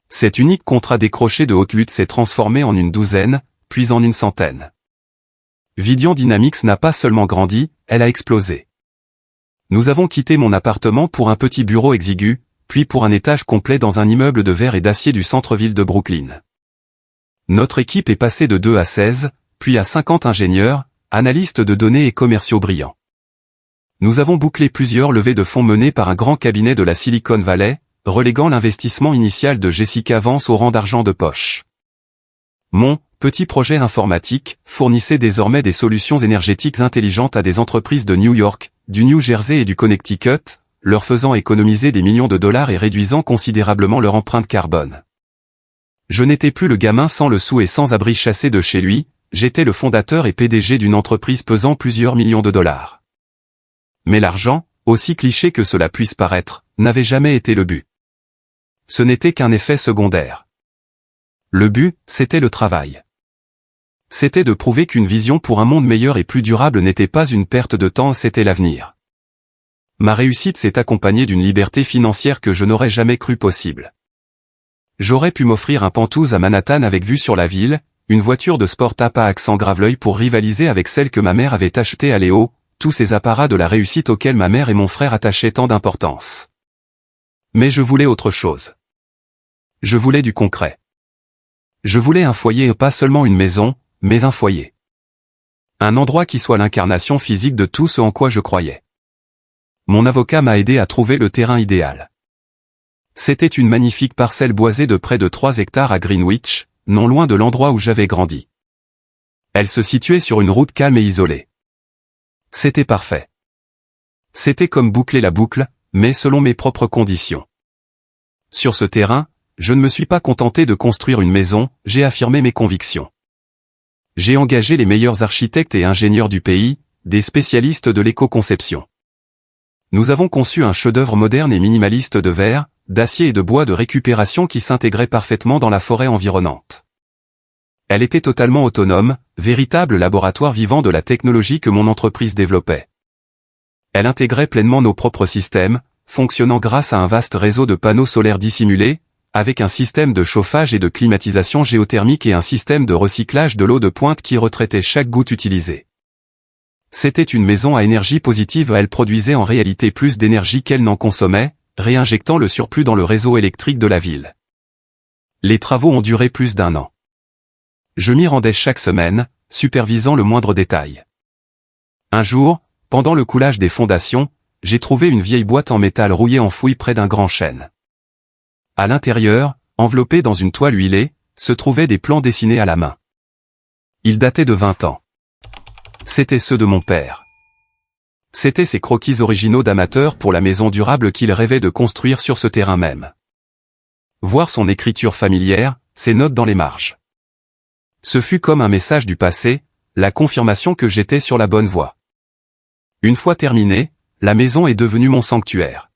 [SPEAKER 1] Cet unique contrat décroché de haute lutte s'est transformé en une douzaine, puis en une centaine. Vidian Dynamics n'a pas seulement grandi, elle a explosé. Nous avons quitté mon appartement pour un petit bureau exigu, puis pour un étage complet dans un immeuble de verre et d'acier du centre-ville de Brooklyn. Notre équipe est passée de 2 à 16, puis à 50 ingénieurs, analystes de données et commerciaux brillants. Nous avons bouclé plusieurs levées de fonds menées par un grand cabinet de la Silicon Valley, reléguant l'investissement initial de Jessica Vance au rang d'argent de poche. Mon petit projet informatique fournissait désormais des solutions énergétiques intelligentes à des entreprises de New York, du New Jersey et du Connecticut, leur faisant économiser des millions de dollars et réduisant considérablement leur empreinte carbone. Je n'étais plus le gamin sans le sou et sans abri chassé de chez lui, j'étais le fondateur et PDG d'une entreprise pesant plusieurs millions de dollars. Mais l'argent, aussi cliché que cela puisse paraître, n'avait jamais été le but. Ce n'était qu'un effet secondaire. Le but, c'était le travail. C'était de prouver qu'une vision pour un monde meilleur et plus durable n'était pas une perte de temps, c'était l'avenir. Ma réussite s'est accompagnée d'une liberté financière que je n'aurais jamais cru possible. J'aurais pu m'offrir un Penthouse à Manhattan avec vue sur la ville, une voiture de sport à accent graveleuil pour rivaliser avec celle que ma mère avait achetée à Léo, tous ces apparats de la réussite auxquels ma mère et mon frère attachaient tant d'importance. Mais je voulais autre chose. Je voulais du concret. Je voulais un foyer et pas seulement une maison, mais un foyer. Un endroit qui soit l'incarnation physique de tout ce en quoi je croyais. Mon avocat m'a aidé à trouver le terrain idéal. C'était une magnifique parcelle boisée de près de 3 hectares à Greenwich, non loin de l'endroit où j'avais grandi. Elle se situait sur une route calme et isolée. C'était parfait. C'était comme boucler la boucle, mais selon mes propres conditions. Sur ce terrain, je ne me suis pas contenté de construire une maison, j'ai affirmé mes convictions. J'ai engagé les meilleurs architectes et ingénieurs du pays, des spécialistes de l'éco-conception. Nous avons conçu un chef-d'œuvre moderne et minimaliste de verre, d'acier et de bois de récupération qui s'intégrait parfaitement dans la forêt environnante. Elle était totalement autonome, véritable laboratoire vivant de la technologie que mon entreprise développait. Elle intégrait pleinement nos propres systèmes, fonctionnant grâce à un vaste réseau de panneaux solaires dissimulés, avec un système de chauffage et de climatisation géothermique et un système de recyclage de l'eau de pointe qui retraitait chaque goutte utilisée. C'était une maison à énergie positive, elle produisait en réalité plus d'énergie qu'elle n'en consommait, réinjectant le surplus dans le réseau électrique de la ville. Les travaux ont duré plus d'1 an. Je m'y rendais chaque semaine, supervisant le moindre détail. Un jour, pendant le coulage des fondations, j'ai trouvé une vieille boîte en métal rouillée enfouie près d'un grand chêne. À l'intérieur, enveloppé dans une toile huilée, se trouvaient des plans dessinés à la main. Ils dataient de 20 ans. C'étaient ceux de mon père. C'étaient ses croquis originaux d'amateur pour la maison durable qu'il rêvait de construire sur ce terrain même. Voir son écriture familière, ses notes dans les marges. Ce fut comme un message du passé, la confirmation que j'étais sur la bonne voie. Une fois terminée, la maison est devenue mon sanctuaire.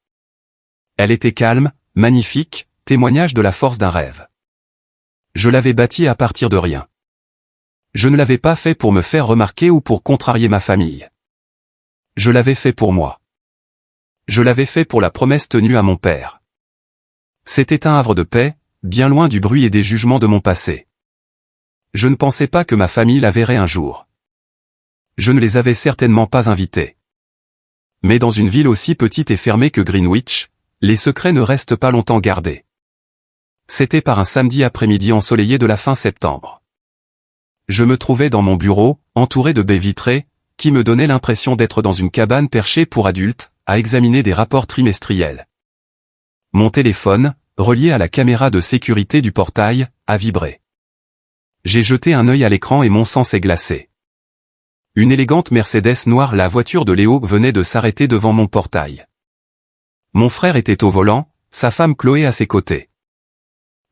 [SPEAKER 1] Elle était calme, magnifique, témoignage de la force d'un rêve. Je l'avais bâtie à partir de rien. Je ne l'avais pas fait pour me faire remarquer ou pour contrarier ma famille. Je l'avais fait pour moi. Je l'avais fait pour la promesse tenue à mon père. C'était un havre de paix, bien loin du bruit et des jugements de mon passé. Je ne pensais pas que ma famille la verrait un jour. Je ne les avais certainement pas invités. Mais dans une ville aussi petite et fermée que Greenwich, les secrets ne restent pas longtemps gardés. C'était par un samedi après-midi ensoleillé de la fin septembre. Je me trouvais dans mon bureau, entouré de baies vitrées, qui me donnaient l'impression d'être dans une cabane perchée pour adultes, à examiner des rapports trimestriels. Mon téléphone, relié à la caméra de sécurité du portail, a vibré. J'ai jeté un œil à l'écran et mon sang s'est glacé. Une élégante Mercedes noire, la voiture de Léo, venait de s'arrêter devant mon portail. Mon frère était au volant, sa femme Chloé à ses côtés.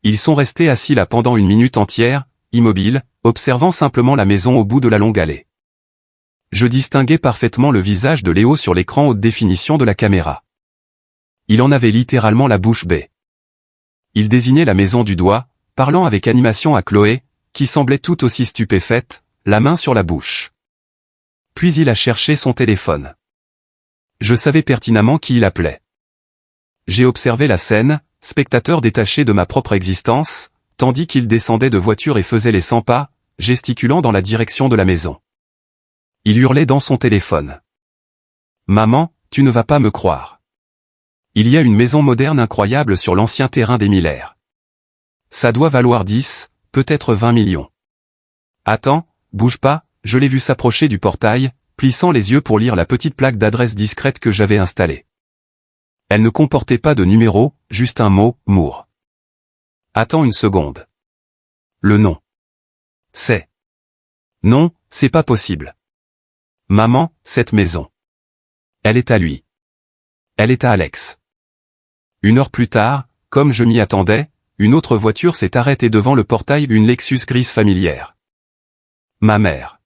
[SPEAKER 1] Ils sont restés assis là pendant une minute entière, immobiles, observant simplement la maison au bout de la longue allée. Je distinguais parfaitement le visage de Léo sur l'écran haute définition de la caméra. Il en avait littéralement la bouche bée. Il désignait la maison du doigt, parlant avec animation à Chloé, qui semblait tout aussi stupéfaite, la main sur la bouche. Puis il a cherché son téléphone. Je savais pertinemment qui il appelait. J'ai observé la scène, spectateur détaché de ma propre existence, tandis qu'il descendait de voiture et faisait les 100 pas, gesticulant dans la direction de la maison. Il hurlait dans son téléphone. « Maman, tu ne vas pas me croire. Il y a une maison moderne incroyable sur l'ancien terrain des Miller. Ça doit valoir 10, peut-être 20 millions. Attends, bouge pas, je l'ai vu s'approcher du portail, plissant les yeux pour lire la petite plaque d'adresse discrète que j'avais installée. Elle ne comportait pas de numéro, juste un mot, Moore. Attends une seconde. Le nom. C'est. Non, c'est pas possible. Maman, cette maison. Elle est à lui. Elle est à Alex. 1 heure plus tard, comme je m'y attendais, une autre voiture s'est arrêtée devant le portail, une Lexus grise familière. Ma mère.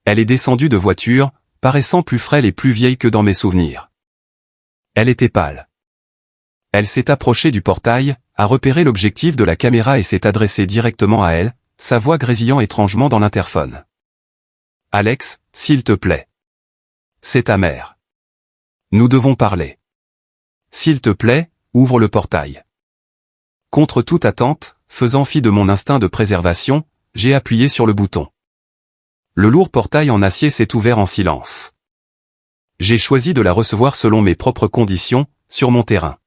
[SPEAKER 1] Elle est descendue de voiture, paraissant plus frêle et plus vieille que dans mes souvenirs. Elle était pâle. Elle s'est approchée du portail, a repéré l'objectif de la caméra et s'est adressée directement à elle, sa voix grésillant étrangement dans l'interphone. « Alex, s'il te plaît. C'est ta mère. Nous devons parler. S'il te plaît, ouvre le portail. » Contre toute attente, faisant fi de mon instinct de préservation, j'ai appuyé sur le bouton. Le lourd portail en acier s'est ouvert en silence. J'ai choisi de la recevoir selon mes propres conditions, sur mon terrain.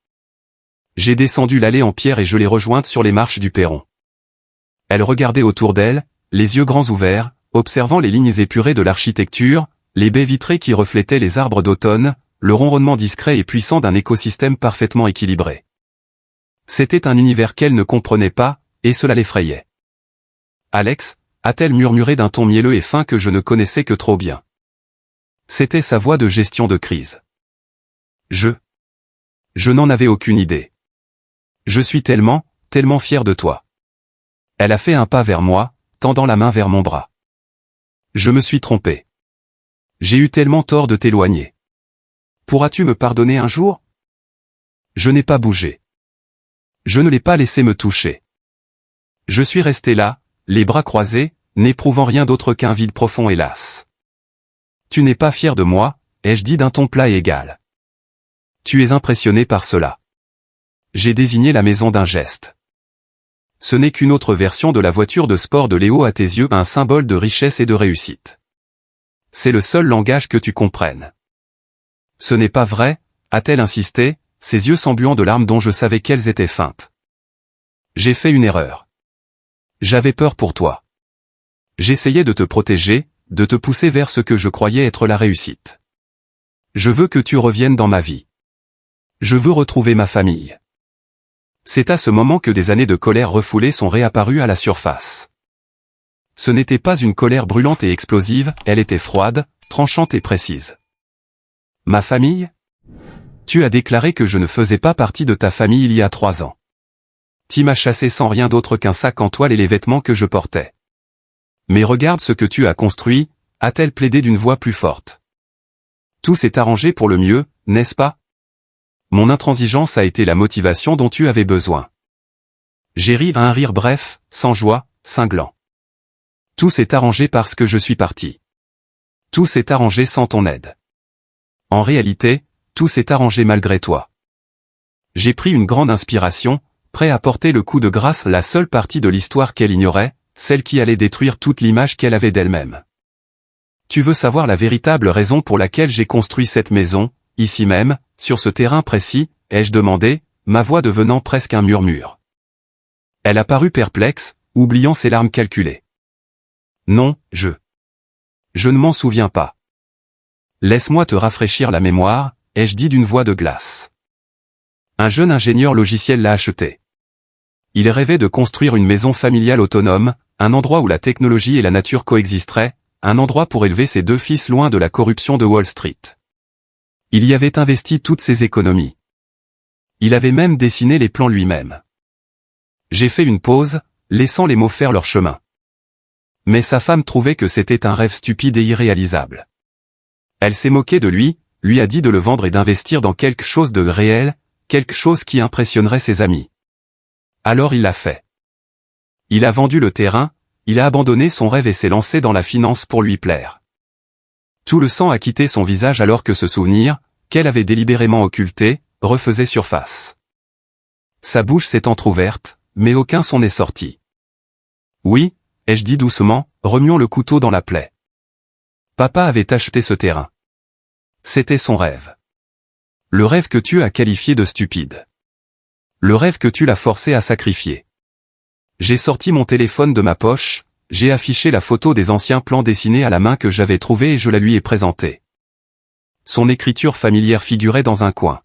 [SPEAKER 1] J'ai descendu l'allée en pierre et je l'ai rejointe sur les marches du perron. Elle regardait autour d'elle, les yeux grands ouverts, observant les lignes épurées de l'architecture, les baies vitrées qui reflétaient les arbres d'automne, le ronronnement discret et puissant d'un écosystème parfaitement équilibré. C'était un univers qu'elle ne comprenait pas, et cela l'effrayait. « Alex » a-t-elle murmuré d'un ton mielleux et fin que je ne connaissais que trop bien. C'était sa voix de gestion de crise. Je n'en avais aucune idée. Je suis tellement fier de toi. Elle a fait un pas vers moi, tendant la main vers mon bras. Je me suis trompé. J'ai eu tellement tort de t'éloigner. Pourras-tu me pardonner un jour? Je n'ai pas bougé. Je ne l'ai pas laissé me toucher. Je suis resté là, les bras croisés, n'éprouvant rien d'autre qu'un vide profond et las. Tu n'es pas fier de moi, ai-je dit d'un ton plat et égal. Tu es impressionné par cela. J'ai désigné la maison d'un geste. Ce n'est qu'une autre version de la voiture de sport de Léo à tes yeux, un symbole de richesse et de réussite. C'est le seul langage que tu comprennes. Ce n'est pas vrai, a-t-elle insisté, ses yeux s'embuant de larmes dont je savais qu'elles étaient feintes. J'ai fait une erreur. J'avais peur pour toi. J'essayais de te protéger, de te pousser vers ce que je croyais être la réussite. Je veux que tu reviennes dans ma vie. Je veux retrouver ma famille. C'est à ce moment que des années de colère refoulée sont réapparues à la surface. Ce n'était pas une colère brûlante et explosive, elle était froide, tranchante et précise. Ma famille? Tu as déclaré que je ne faisais pas partie de ta famille il y a 3 ans. Tu m'as chassé sans rien d'autre qu'un sac en toile et les vêtements que je portais. Mais regarde ce que tu as construit, a-t-elle plaidé d'une voix plus forte. Tout s'est arrangé pour le mieux, n'est-ce pas? Mon intransigeance a été la motivation dont tu avais besoin. J'ai ri à un rire bref, sans joie, cinglant. Tout s'est arrangé parce que je suis parti. Tout s'est arrangé sans ton aide. En réalité, tout s'est arrangé malgré toi. J'ai pris une grande inspiration, prêt à porter le coup de grâce, la seule partie de l'histoire qu'elle ignorait, celle qui allait détruire toute l'image qu'elle avait d'elle-même. Tu veux savoir la véritable raison pour laquelle j'ai construit cette maison, ici même, sur ce terrain précis, ai-je demandé, ma voix devenant presque un murmure. Elle a paru perplexe, oubliant ses larmes calculées. Non, je ne m'en souviens pas. Laisse-moi te rafraîchir la mémoire, ai-je dit d'une voix de glace. Un jeune ingénieur logiciel l'a acheté. Il rêvait de construire une maison familiale autonome, un endroit où la technologie et la nature coexisteraient, un endroit pour élever ses 2 fils loin de la corruption de Wall Street. Il y avait investi toutes ses économies. Il avait même dessiné les plans lui-même. J'ai fait une pause, laissant les mots faire leur chemin. Mais sa femme trouvait que c'était un rêve stupide et irréalisable. Elle s'est moquée de lui a dit de le vendre et d'investir dans quelque chose de réel, quelque chose qui impressionnerait ses amis. Alors il l'a fait. Il a vendu le terrain, il a abandonné son rêve et s'est lancé dans la finance pour lui plaire. Tout le sang a quitté son visage alors que ce souvenir, qu'elle avait délibérément occulté, refaisait surface. Sa bouche s'est entr'ouverte, mais aucun son n'est sorti. Oui, ai-je dit doucement, remuant le couteau dans la plaie. Papa avait acheté ce terrain. C'était son rêve. Le rêve que tu as qualifié de stupide. Le rêve que tu l'as forcé à sacrifier. J'ai sorti mon téléphone de ma poche, j'ai affiché la photo des anciens plans dessinés à la main que j'avais trouvés et je la lui ai présentée. Son écriture familière figurait dans un coin.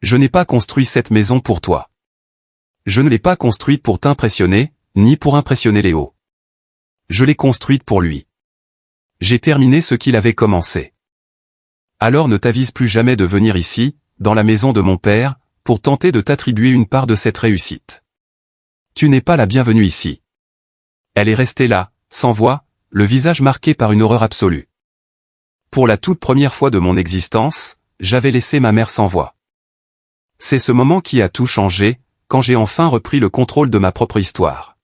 [SPEAKER 1] Je n'ai pas construit cette maison pour toi. Je ne l'ai pas construite pour t'impressionner, ni pour impressionner Léo. Je l'ai construite pour lui. J'ai terminé ce qu'il avait commencé. Alors ne t'avise plus jamais de venir ici, dans la maison de mon père, pour tenter de t'attribuer une part de cette réussite. Tu n'es pas la bienvenue ici. Elle est restée là, sans voix, le visage marqué par une horreur absolue. Pour la toute première fois de mon existence, j'avais laissé ma mère sans voix. C'est ce moment qui a tout changé, quand j'ai enfin repris le contrôle de ma propre histoire.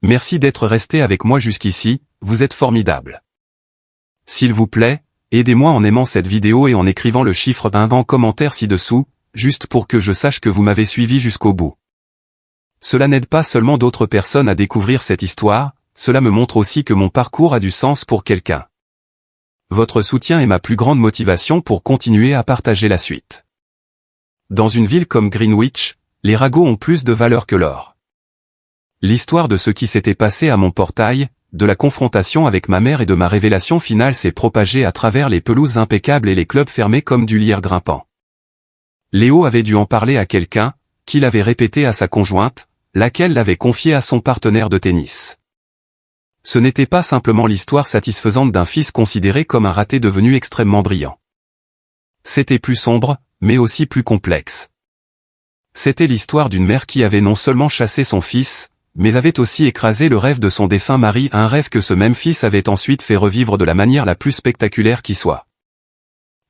[SPEAKER 1] Merci d'être resté avec moi jusqu'ici, vous êtes formidable. S'il vous plaît, aidez-moi en aimant cette vidéo et en écrivant le chiffre 1 en commentaire ci-dessous, juste pour que je sache que vous m'avez suivi jusqu'au bout. Cela n'aide pas seulement d'autres personnes à découvrir cette histoire, cela me montre aussi que mon parcours a du sens pour quelqu'un. Votre soutien est ma plus grande motivation pour continuer à partager la suite. Dans une ville comme Greenwich, les ragots ont plus de valeur que l'or. L'histoire de ce qui s'était passé à mon portail, de la confrontation avec ma mère et de ma révélation finale s'est propagée à travers les pelouses impeccables et les clubs fermés comme du lierre grimpant. Léo avait dû en parler à quelqu'un, qui l'avait répété à sa conjointe, laquelle l'avait confié à son partenaire de tennis. Ce n'était pas simplement l'histoire satisfaisante d'un fils considéré comme un raté devenu extrêmement brillant. C'était plus sombre, mais aussi plus complexe. C'était l'histoire d'une mère qui avait non seulement chassé son fils, mais avait aussi écrasé le rêve de son défunt mari, un rêve que ce même fils avait ensuite fait revivre de la manière la plus spectaculaire qui soit.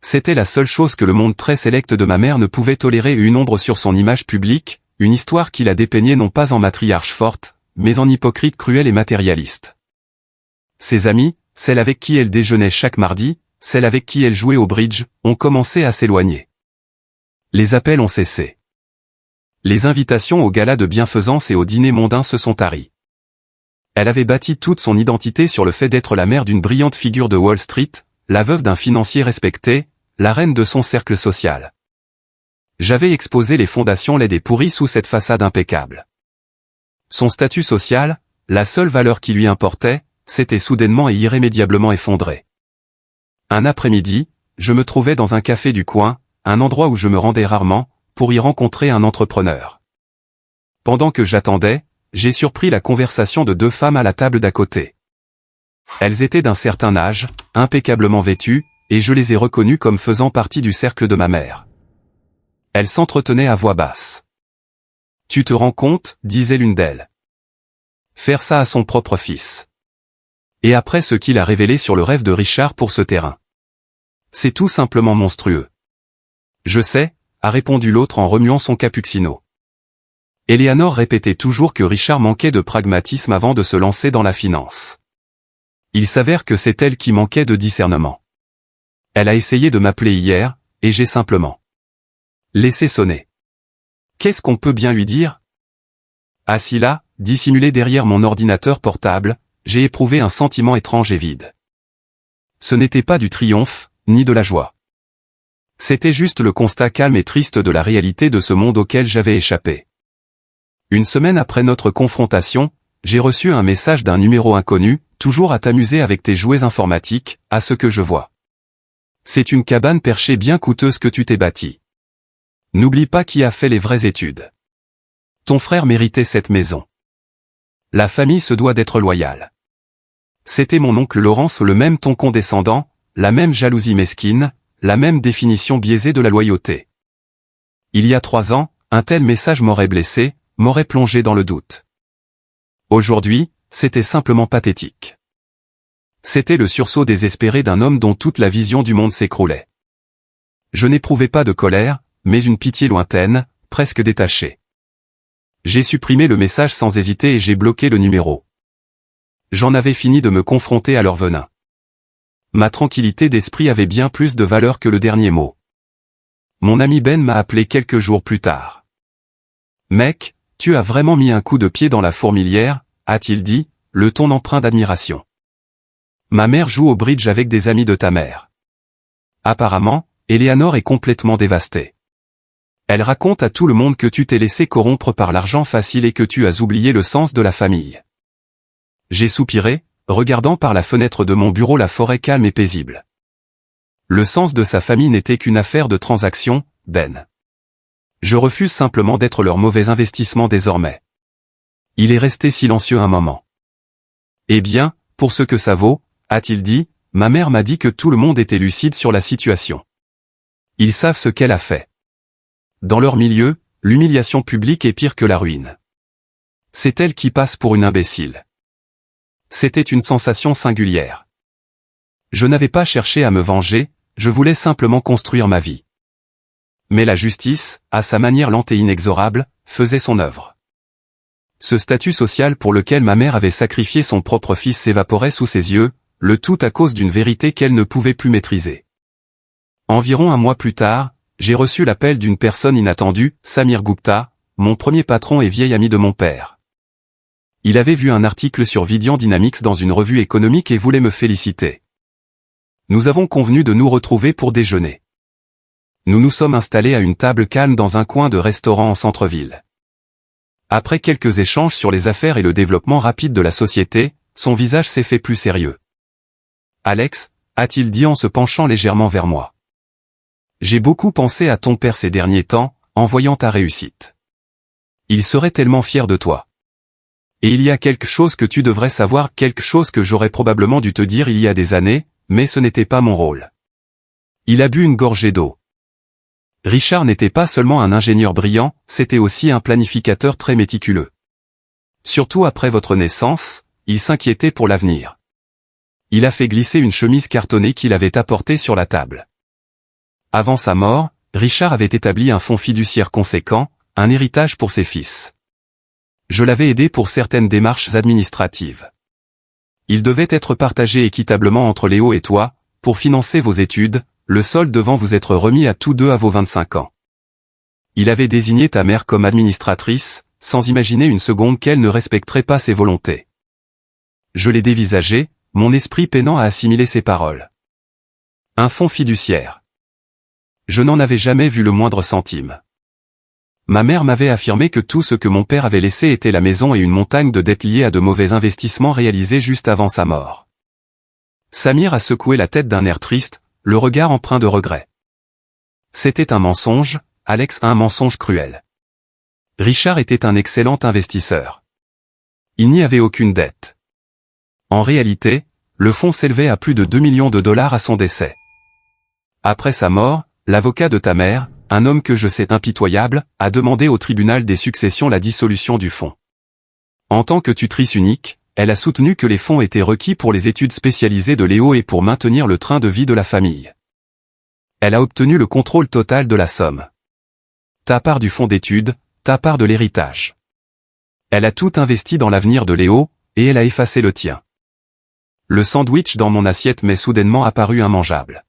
[SPEAKER 1] C'était la seule chose que le monde très sélect de ma mère ne pouvait tolérer, une ombre sur son image publique, une histoire qui la dépeignait non pas en matriarche forte, mais en hypocrite cruelle et matérialiste. Ses amis, celle avec qui elle déjeunait chaque mardi, celle avec qui elle jouait au bridge, ont commencé à s'éloigner. Les appels ont cessé. Les invitations aux galas de bienfaisance et aux dîners mondains se sont taries. Elle avait bâti toute son identité sur le fait d'être la mère d'une brillante figure de Wall Street, la veuve d'un financier respecté, la reine de son cercle social. J'avais exposé les fondations laides et pourries sous cette façade impeccable. Son statut social, la seule valeur qui lui importait, s'était soudainement et irrémédiablement effondré. Un après-midi, je me trouvais dans un café du coin, un endroit où je me rendais rarement, pour y rencontrer un entrepreneur. Pendant que j'attendais, j'ai surpris la conversation de deux femmes à la table d'à côté. Elles étaient d'un certain âge, impeccablement vêtues, et je les ai reconnues comme faisant partie du cercle de ma mère. Elles s'entretenaient à voix basse. « Tu te rends compte, disait l'une d'elles. Faire ça à son propre fils. Et après ce qu'il a révélé sur le rêve de Richard pour ce terrain. C'est tout simplement monstrueux. » Je sais, a répondu l'autre en remuant son cappuccino. Eleanor répétait toujours que Richard manquait de pragmatisme avant de se lancer dans la finance. Il s'avère que c'est elle qui manquait de discernement. Elle a essayé de m'appeler hier, et j'ai simplement laissé sonner. Qu'est-ce qu'on peut bien lui dire? Assis là, dissimulé derrière mon ordinateur portable, j'ai éprouvé un sentiment étrange et vide. Ce n'était pas du triomphe, ni de la joie. C'était juste le constat calme et triste de la réalité de ce monde auquel j'avais échappé. Une semaine après notre confrontation, j'ai reçu un message d'un numéro inconnu, toujours à t'amuser avec tes jouets informatiques, à ce que je vois. C'est une cabane perchée bien coûteuse que tu t'es bâtie. N'oublie pas qui a fait les vraies études. Ton frère méritait cette maison. La famille se doit d'être loyale. C'était mon oncle Laurence, le même ton condescendant, la même jalousie mesquine, la même définition biaisée de la loyauté. Il y a 3 ans, un tel message m'aurait blessé, m'aurait plongé dans le doute. Aujourd'hui, c'était simplement pathétique. C'était le sursaut désespéré d'un homme dont toute la vision du monde s'écroulait. Je n'éprouvais pas de colère, mais une pitié lointaine, presque détachée. J'ai supprimé le message sans hésiter et j'ai bloqué le numéro. J'en avais fini de me confronter à leur venin. Ma tranquillité d'esprit avait bien plus de valeur que le dernier mot. Mon ami Ben m'a appelé quelques jours plus tard. « Mec, tu as vraiment mis un coup de pied dans la fourmilière », a-t-il dit, le ton empreint d'admiration. « Ma mère joue au bridge avec des amis de ta mère. » Apparemment, Eleanor est complètement dévastée. Elle raconte à tout le monde que tu t'es laissé corrompre par l'argent facile et que tu as oublié le sens de la famille. J'ai soupiré, regardant par la fenêtre de mon bureau la forêt calme et paisible. Le sens de sa famille n'était qu'une affaire de transaction, Ben. Je refuse simplement d'être leur mauvais investissement désormais. Il est resté silencieux un moment. Eh bien, pour ce que ça vaut, a-t-il dit, ma mère m'a dit que tout le monde était lucide sur la situation. Ils savent ce qu'elle a fait. Dans leur milieu, l'humiliation publique est pire que la ruine. C'est elle qui passe pour une imbécile. C'était une sensation singulière. Je n'avais pas cherché à me venger, je voulais simplement construire ma vie. Mais la justice, à sa manière lente et inexorable, faisait son œuvre. Ce statut social pour lequel ma mère avait sacrifié son propre fils s'évaporait sous ses yeux, le tout à cause d'une vérité qu'elle ne pouvait plus maîtriser. Environ 1 mois plus tard, j'ai reçu l'appel d'une personne inattendue, Samir Gupta, mon premier patron et vieil ami de mon père. Il avait vu un article sur Vidian Dynamics dans une revue économique et voulait me féliciter. Nous avons convenu de nous retrouver pour déjeuner. Nous nous sommes installés à une table calme dans un coin de restaurant en centre-ville. Après quelques échanges sur les affaires et le développement rapide de la société, son visage s'est fait plus sérieux. « Alex » a-t-il dit en se penchant légèrement vers moi. « J'ai beaucoup pensé à ton père ces derniers temps, en voyant ta réussite. Il serait tellement fier de toi. Et il y a quelque chose que tu devrais savoir, quelque chose que j'aurais probablement dû te dire il y a des années, mais ce n'était pas mon rôle. » Il a bu une gorgée d'eau. Richard n'était pas seulement un ingénieur brillant, c'était aussi un planificateur très méticuleux. Surtout après votre naissance, il s'inquiétait pour l'avenir. Il a fait glisser une chemise cartonnée qu'il avait apportée sur la table. Avant sa mort, Richard avait établi un fonds fiduciaire conséquent, un héritage pour ses fils. Je l'avais aidé pour certaines démarches administratives. Il devait être partagé équitablement entre Léo et toi, pour financer vos études, le solde devant vous être remis à tous deux à vos 25 ans. Il avait désigné ta mère comme administratrice, sans imaginer une seconde qu'elle ne respecterait pas ses volontés. Je l'ai dévisagé, mon esprit peinant à assimiler ces paroles. Un fonds fiduciaire. Je n'en avais jamais vu le moindre centime. Ma mère m'avait affirmé que tout ce que mon père avait laissé était la maison et une montagne de dettes liées à de mauvais investissements réalisés juste avant sa mort. Samir a secoué la tête d'un air triste, le regard empreint de regret. C'était un mensonge, Alex, un mensonge cruel. Richard était un excellent investisseur. Il n'y avait aucune dette. En réalité, le fonds s'élevait à plus de 2 millions de dollars à son décès. Après sa mort, l'avocat de ta mère, un homme que je sais impitoyable, a demandé au tribunal des successions la dissolution du fonds. En tant que tutrice unique, elle a soutenu que les fonds étaient requis pour les études spécialisées de Léo et pour maintenir le train de vie de la famille. Elle a obtenu le contrôle total de la somme. Ta part du fonds d'études, ta part de l'héritage. Elle a tout investi dans l'avenir de Léo, et elle a effacé le tien. Le sandwich dans mon assiette m'est soudainement apparu immangeable.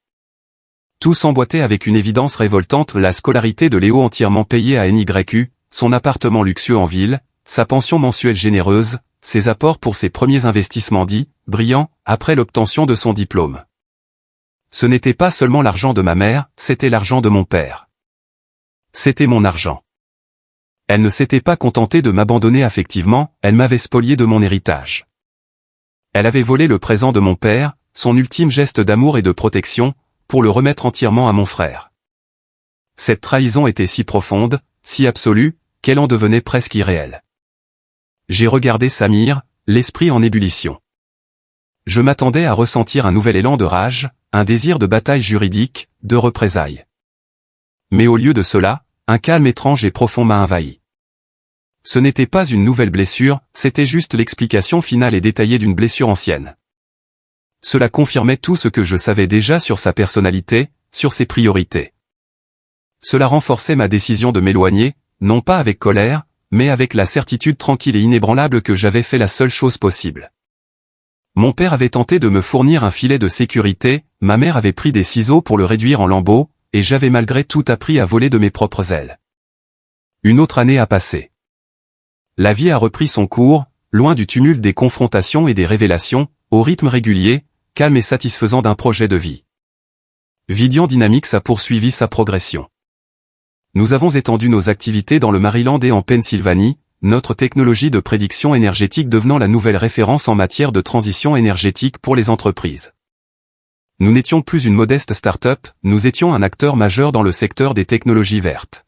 [SPEAKER 1] Tout s'emboîtait avec une évidence révoltante, la scolarité de Léo entièrement payée à NYU, son appartement luxueux en ville, sa pension mensuelle généreuse, ses apports pour ses premiers investissements dits, brillants, après l'obtention de son diplôme. Ce n'était pas seulement l'argent de ma mère, c'était l'argent de mon père. C'était mon argent. Elle ne s'était pas contentée de m'abandonner affectivement, elle m'avait spolié de mon héritage. Elle avait volé le présent de mon père, son ultime geste d'amour et de protection, pour le remettre entièrement à mon frère. Cette trahison était si profonde, si absolue, qu'elle en devenait presque irréelle. J'ai regardé Samir, l'esprit en ébullition. Je m'attendais à ressentir un nouvel élan de rage, un désir de bataille juridique, de représailles. Mais au lieu de cela, un calme étrange et profond m'a envahi. Ce n'était pas une nouvelle blessure, c'était juste l'explication finale et détaillée d'une blessure ancienne. Cela confirmait tout ce que je savais déjà sur sa personnalité, sur ses priorités. Cela renforçait ma décision de m'éloigner, non pas avec colère, mais avec la certitude tranquille et inébranlable que j'avais fait la seule chose possible. Mon père avait tenté de me fournir un filet de sécurité, ma mère avait pris des ciseaux pour le réduire en lambeaux, et j'avais malgré tout appris à voler de mes propres ailes. Une autre année a passé. La vie a repris son cours, loin du tumulte des confrontations et des révélations, au rythme régulier, calme et satisfaisant d'un projet de vie. Vidian Dynamics a poursuivi sa progression. Nous avons étendu nos activités dans le Maryland et en Pennsylvanie, notre technologie de prédiction énergétique devenant la nouvelle référence en matière de transition énergétique pour les entreprises. Nous n'étions plus une modeste start-up, nous étions un acteur majeur dans le secteur des technologies vertes.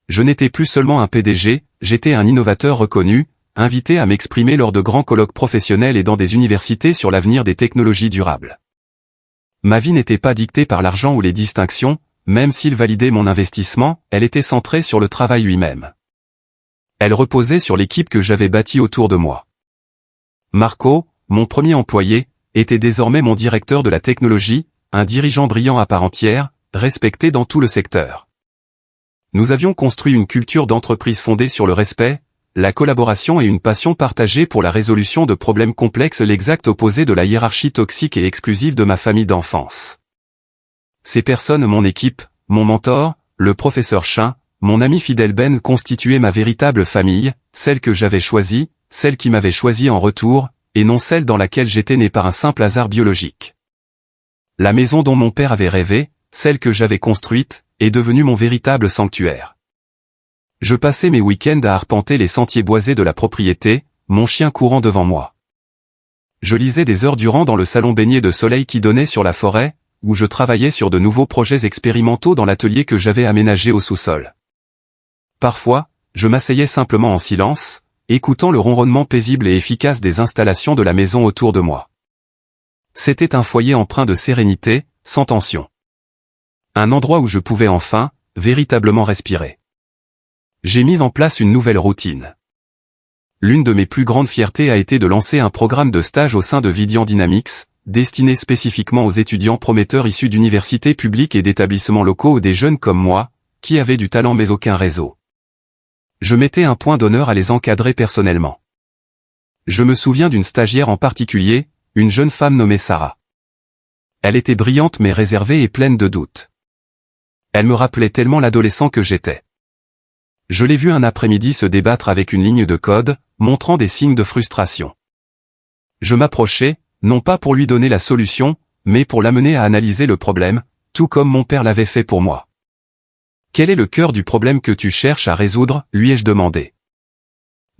[SPEAKER 1] Je n'étais plus seulement un PDG, j'étais un innovateur reconnu, invité à m'exprimer lors de grands colloques professionnels et dans des universités sur l'avenir des technologies durables. Ma vie n'était pas dictée par l'argent ou les distinctions, même s'il validait mon investissement, elle était centrée sur le travail lui-même. Elle reposait sur l'équipe que j'avais bâtie autour de moi. Marco, mon premier employé, était désormais mon directeur de la technologie, un dirigeant brillant à part entière, respecté dans tout le secteur. Nous avions construit une culture d'entreprise fondée sur le respect, la collaboration et une passion partagée pour la résolution de problèmes complexes, l'exact opposé de la hiérarchie toxique et exclusive de ma famille d'enfance. Ces personnes, mon équipe, mon mentor, le professeur Chin, mon ami fidèle Ben, constituaient ma véritable famille, celle que j'avais choisie, celle qui m'avait choisi en retour, et non celle dans laquelle j'étais né par un simple hasard biologique. La maison dont mon père avait rêvé, celle que j'avais construite, est devenue mon véritable sanctuaire. Je passais mes week-ends à arpenter les sentiers boisés de la propriété, mon chien courant devant moi. Je lisais des heures durant dans le salon baigné de soleil qui donnait sur la forêt, où je travaillais sur de nouveaux projets expérimentaux dans l'atelier que j'avais aménagé au sous-sol. Parfois, je m'asseyais simplement en silence, écoutant le ronronnement paisible et efficace des installations de la maison autour de moi. C'était un foyer empreint de sérénité, sans tension. Un endroit où je pouvais enfin, véritablement respirer. J'ai mis en place une nouvelle routine. L'une de mes plus grandes fiertés a été de lancer un programme de stage au sein de Vidian Dynamics, destiné spécifiquement aux étudiants prometteurs issus d'universités publiques et d'établissements locaux ou des jeunes comme moi, qui avaient du talent mais aucun réseau. Je mettais un point d'honneur à les encadrer personnellement. Je me souviens d'une stagiaire en particulier, une jeune femme nommée Sarah. Elle était brillante mais réservée et pleine de doutes. Elle me rappelait tellement l'adolescent que j'étais. Je l'ai vue un après-midi se débattre avec une ligne de code, montrant des signes de frustration. Je m'approchai, non pas pour lui donner la solution, mais pour l'amener à analyser le problème, tout comme mon père l'avait fait pour moi. « Quel est le cœur du problème que tu cherches à résoudre ?» lui ai-je demandé.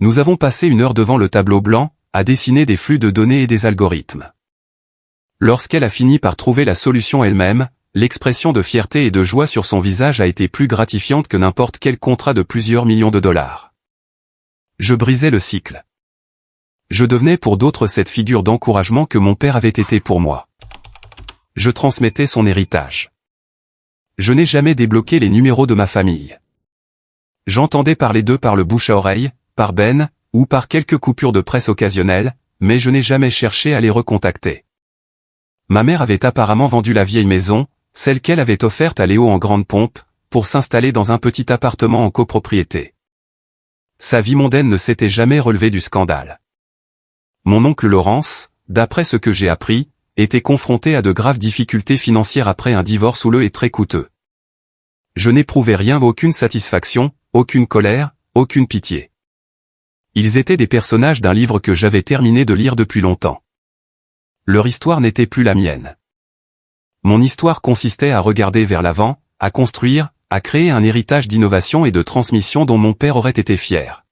[SPEAKER 1] Nous avons passé une heure devant le tableau blanc, à dessiner des flux de données et des algorithmes. Lorsqu'elle a fini par trouver la solution elle-même, l'expression de fierté et de joie sur son visage a été plus gratifiante que n'importe quel contrat de plusieurs millions de dollars. Je brisais le cycle. Je devenais pour d'autres cette figure d'encouragement que mon père avait été pour moi. Je transmettais son héritage. Je n'ai jamais débloqué les numéros de ma famille. J'entendais parler d'eux par le bouche à oreille, par Ben, ou par quelques coupures de presse occasionnelles, mais je n'ai jamais cherché à les recontacter. Ma mère avait apparemment vendu la vieille maison, celle qu'elle avait offerte à Léo en grande pompe, pour s'installer dans un petit appartement en copropriété. Sa vie mondaine ne s'était jamais relevée du scandale. Mon oncle Laurence, d'après ce que j'ai appris, était confronté à de graves difficultés financières après un divorce houleux et très coûteux. Je n'éprouvais rien, aucune satisfaction, aucune colère, aucune pitié. Ils étaient des personnages d'un livre que j'avais terminé de lire depuis longtemps. Leur histoire n'était plus la mienne. Mon histoire consistait à regarder vers l'avant, à construire, à créer un héritage d'innovation et de transmission dont mon père aurait été fier.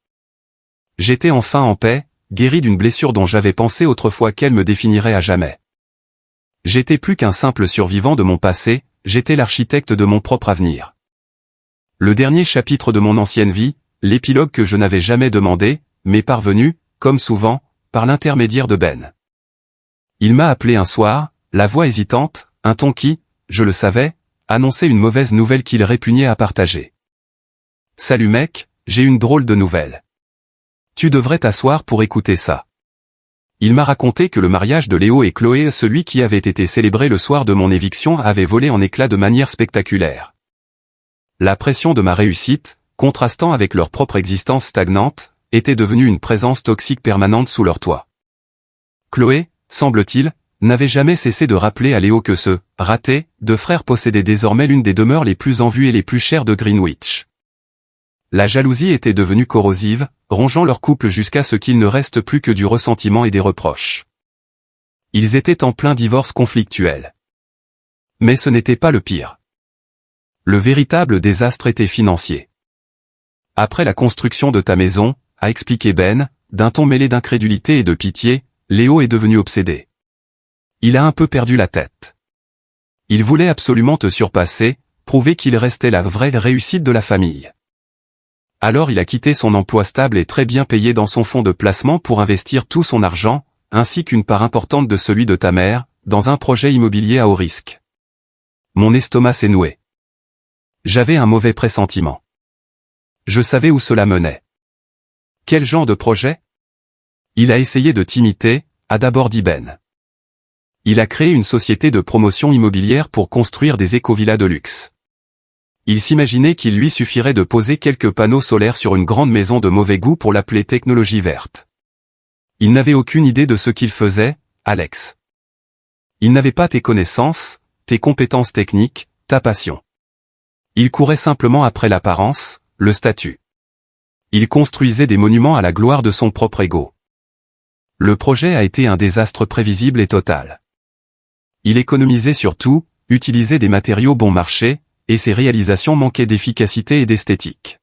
[SPEAKER 1] J'étais enfin en paix, guéri d'une blessure dont j'avais pensé autrefois qu'elle me définirait à jamais. J'étais plus qu'un simple survivant de mon passé, j'étais l'architecte de mon propre avenir. Le dernier chapitre de mon ancienne vie, l'épilogue que je n'avais jamais demandé, m'est parvenu, comme souvent, par l'intermédiaire de Ben. Il m'a appelé un soir, la voix hésitante, un ton qui, je le savais, annonçait une mauvaise nouvelle qu'il répugnait à partager. « Salut mec, j'ai une drôle de nouvelle. Tu devrais t'asseoir pour écouter ça. » Il m'a raconté que le mariage de Léo et Chloé, celui qui avait été célébré le soir de mon éviction, avait volé en éclats de manière spectaculaire. La pression de ma réussite, contrastant avec leur propre existence stagnante, était devenue une présence toxique permanente sous leur toit. Chloé, semble-t-il, n'avait jamais cessé de rappeler à Léo que ce « raté » de frère possédait désormais l'une des demeures les plus en vue et les plus chères de Greenwich. La jalousie était devenue corrosive, rongeant leur couple jusqu'à ce qu'il ne reste plus que du ressentiment et des reproches. Ils étaient en plein divorce conflictuel. Mais ce n'était pas le pire. Le véritable désastre était financier. Après la construction de ta maison, a expliqué Ben, d'un ton mêlé d'incrédulité et de pitié, Léo est devenu obsédé. Il a un peu perdu la tête. Il voulait absolument te surpasser, prouver qu'il restait la vraie réussite de la famille. Alors il a quitté son emploi stable et très bien payé dans son fonds de placement pour investir tout son argent, ainsi qu'une part importante de celui de ta mère, dans un projet immobilier à haut risque. Mon estomac s'est noué. J'avais un mauvais pressentiment. Je savais où cela menait. Quel genre de projet? Il a essayé de t'imiter, a d'abord dit Ben. Il a créé une société de promotion immobilière pour construire des écovillas de luxe. Il s'imaginait qu'il lui suffirait de poser quelques panneaux solaires sur une grande maison de mauvais goût pour l'appeler technologie verte. Il n'avait aucune idée de ce qu'il faisait, Alex. Il n'avait pas tes connaissances, tes compétences techniques, ta passion. Il courait simplement après l'apparence, le statut. Il construisait des monuments à la gloire de son propre ego. Le projet a été un désastre prévisible et total. Il économisait sur tout, utilisait des matériaux bon marché, et ses réalisations manquaient d'efficacité et d'esthétique.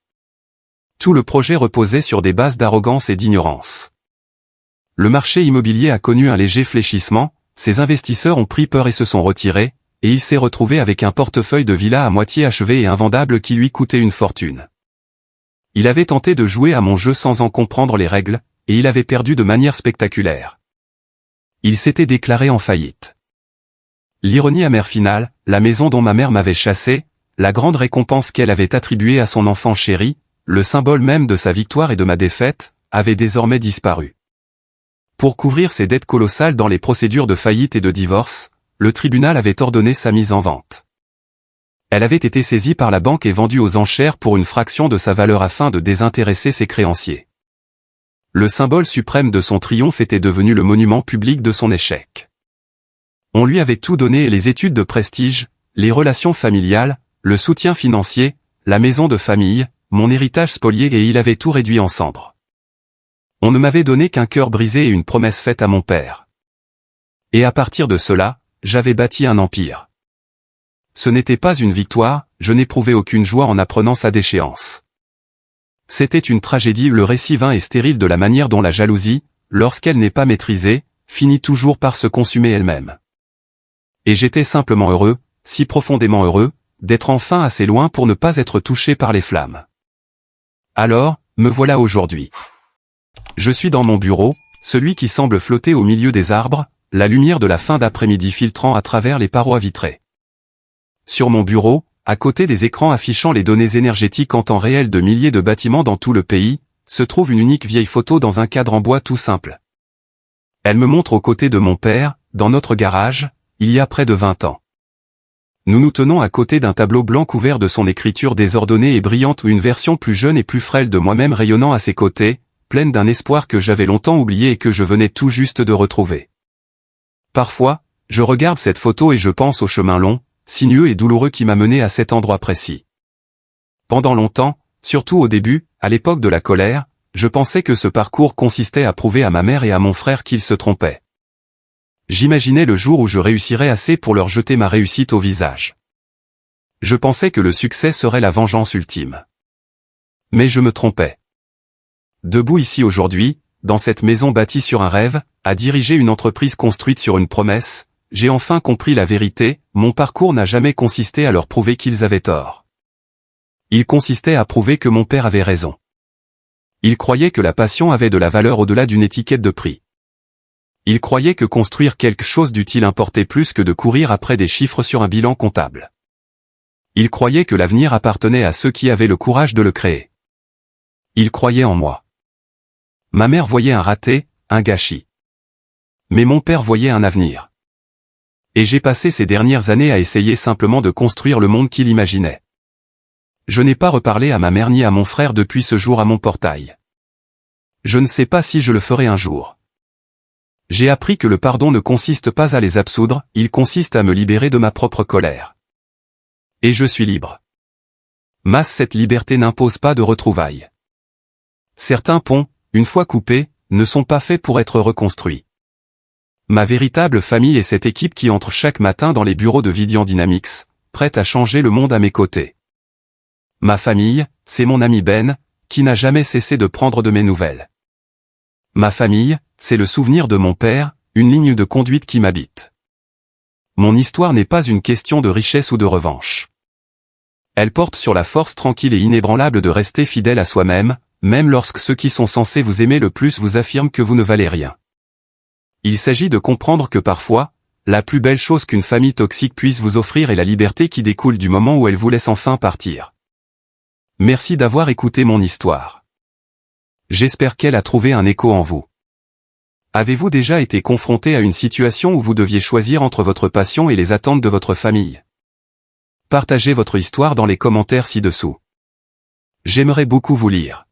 [SPEAKER 1] Tout le projet reposait sur des bases d'arrogance et d'ignorance. Le marché immobilier a connu un léger fléchissement, ses investisseurs ont pris peur et se sont retirés, et il s'est retrouvé avec un portefeuille de villas à moitié achevé et invendable qui lui coûtait une fortune. Il avait tenté de jouer à mon jeu sans en comprendre les règles, et il avait perdu de manière spectaculaire. Il s'était déclaré en faillite. L'ironie amère finale, la maison dont ma mère m'avait chassé, la grande récompense qu'elle avait attribuée à son enfant chéri, le symbole même de sa victoire et de ma défaite, avait désormais disparu. Pour couvrir ses dettes colossales dans les procédures de faillite et de divorce, le tribunal avait ordonné sa mise en vente. Elle avait été saisie par la banque et vendue aux enchères pour une fraction de sa valeur afin de désintéresser ses créanciers. Le symbole suprême de son triomphe était devenu le monument public de son échec. On lui avait tout donné, les études de prestige, les relations familiales, le soutien financier, la maison de famille, mon héritage spolié, et il avait tout réduit en cendres. On ne m'avait donné qu'un cœur brisé et une promesse faite à mon père. Et à partir de cela, j'avais bâti un empire. Ce n'était pas une victoire, je n'éprouvais aucune joie en apprenant sa déchéance. C'était une tragédie, le récit vain et stérile de la manière dont la jalousie, lorsqu'elle n'est pas maîtrisée, finit toujours par se consumer elle-même. Et j'étais simplement heureux, si profondément heureux, d'être enfin assez loin pour ne pas être touché par les flammes. Alors, me voilà aujourd'hui. Je suis dans mon bureau, celui qui semble flotter au milieu des arbres, la lumière de la fin d'après-midi filtrant à travers les parois vitrées. Sur mon bureau, à côté des écrans affichant les données énergétiques en temps réel de milliers de bâtiments dans tout le pays, se trouve une unique vieille photo dans un cadre en bois tout simple. Elle me montre aux côtés de mon père, dans notre garage, il y a près de 20 ans. Nous nous tenons à côté d'un tableau blanc couvert de son écriture désordonnée et brillante ou une version plus jeune et plus frêle de moi-même rayonnant à ses côtés, pleine d'un espoir que j'avais longtemps oublié et que je venais tout juste de retrouver. Parfois, je regarde cette photo et je pense au chemin long, sinueux et douloureux qui m'a mené à cet endroit précis. Pendant longtemps, surtout au début, à l'époque de la colère, je pensais que ce parcours consistait à prouver à ma mère et à mon frère qu'ils se trompaient. J'imaginais le jour où je réussirais assez pour leur jeter ma réussite au visage. Je pensais que le succès serait la vengeance ultime. Mais je me trompais. Debout ici aujourd'hui, dans cette maison bâtie sur un rêve, à diriger une entreprise construite sur une promesse, j'ai enfin compris la vérité, mon parcours n'a jamais consisté à leur prouver qu'ils avaient tort. Il consistait à prouver que mon père avait raison. Il croyait que la passion avait de la valeur au-delà d'une étiquette de prix. Il croyait que construire quelque chose d'utile importait plus que de courir après des chiffres sur un bilan comptable. Il croyait que l'avenir appartenait à ceux qui avaient le courage de le créer. Il croyait en moi. Ma mère voyait un raté, un gâchis. Mais mon père voyait un avenir. Et j'ai passé ces dernières années à essayer simplement de construire le monde qu'il imaginait. Je n'ai pas reparlé à ma mère ni à mon frère depuis ce jour à mon portail. Je ne sais pas si je le ferai un jour. J'ai appris que le pardon ne consiste pas à les absoudre, il consiste à me libérer de ma propre colère. Et je suis libre. Mas cette liberté n'impose pas de retrouvailles. Certains ponts, une fois coupés, ne sont pas faits pour être reconstruits. Ma véritable famille est cette équipe qui entre chaque matin dans les bureaux de Vidian Dynamics, prête à changer le monde à mes côtés. Ma famille, c'est mon ami Ben, qui n'a jamais cessé de prendre de mes nouvelles. Ma famille, c'est le souvenir de mon père, une ligne de conduite qui m'habite. Mon histoire n'est pas une question de richesse ou de revanche. Elle porte sur la force tranquille et inébranlable de rester fidèle à soi-même, même lorsque ceux qui sont censés vous aimer le plus vous affirment que vous ne valez rien. Il s'agit de comprendre que parfois, la plus belle chose qu'une famille toxique puisse vous offrir est la liberté qui découle du moment où elle vous laisse enfin partir. Merci d'avoir écouté mon histoire. J'espère qu'elle a trouvé un écho en vous. Avez-vous déjà été confronté à une situation où vous deviez choisir entre votre passion et les attentes de votre famille? Partagez votre histoire dans les commentaires ci-dessous. J'aimerais beaucoup vous lire.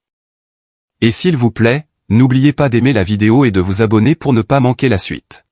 [SPEAKER 1] Et s'il vous plaît, n'oubliez pas d'aimer la vidéo et de vous abonner pour ne pas manquer la suite.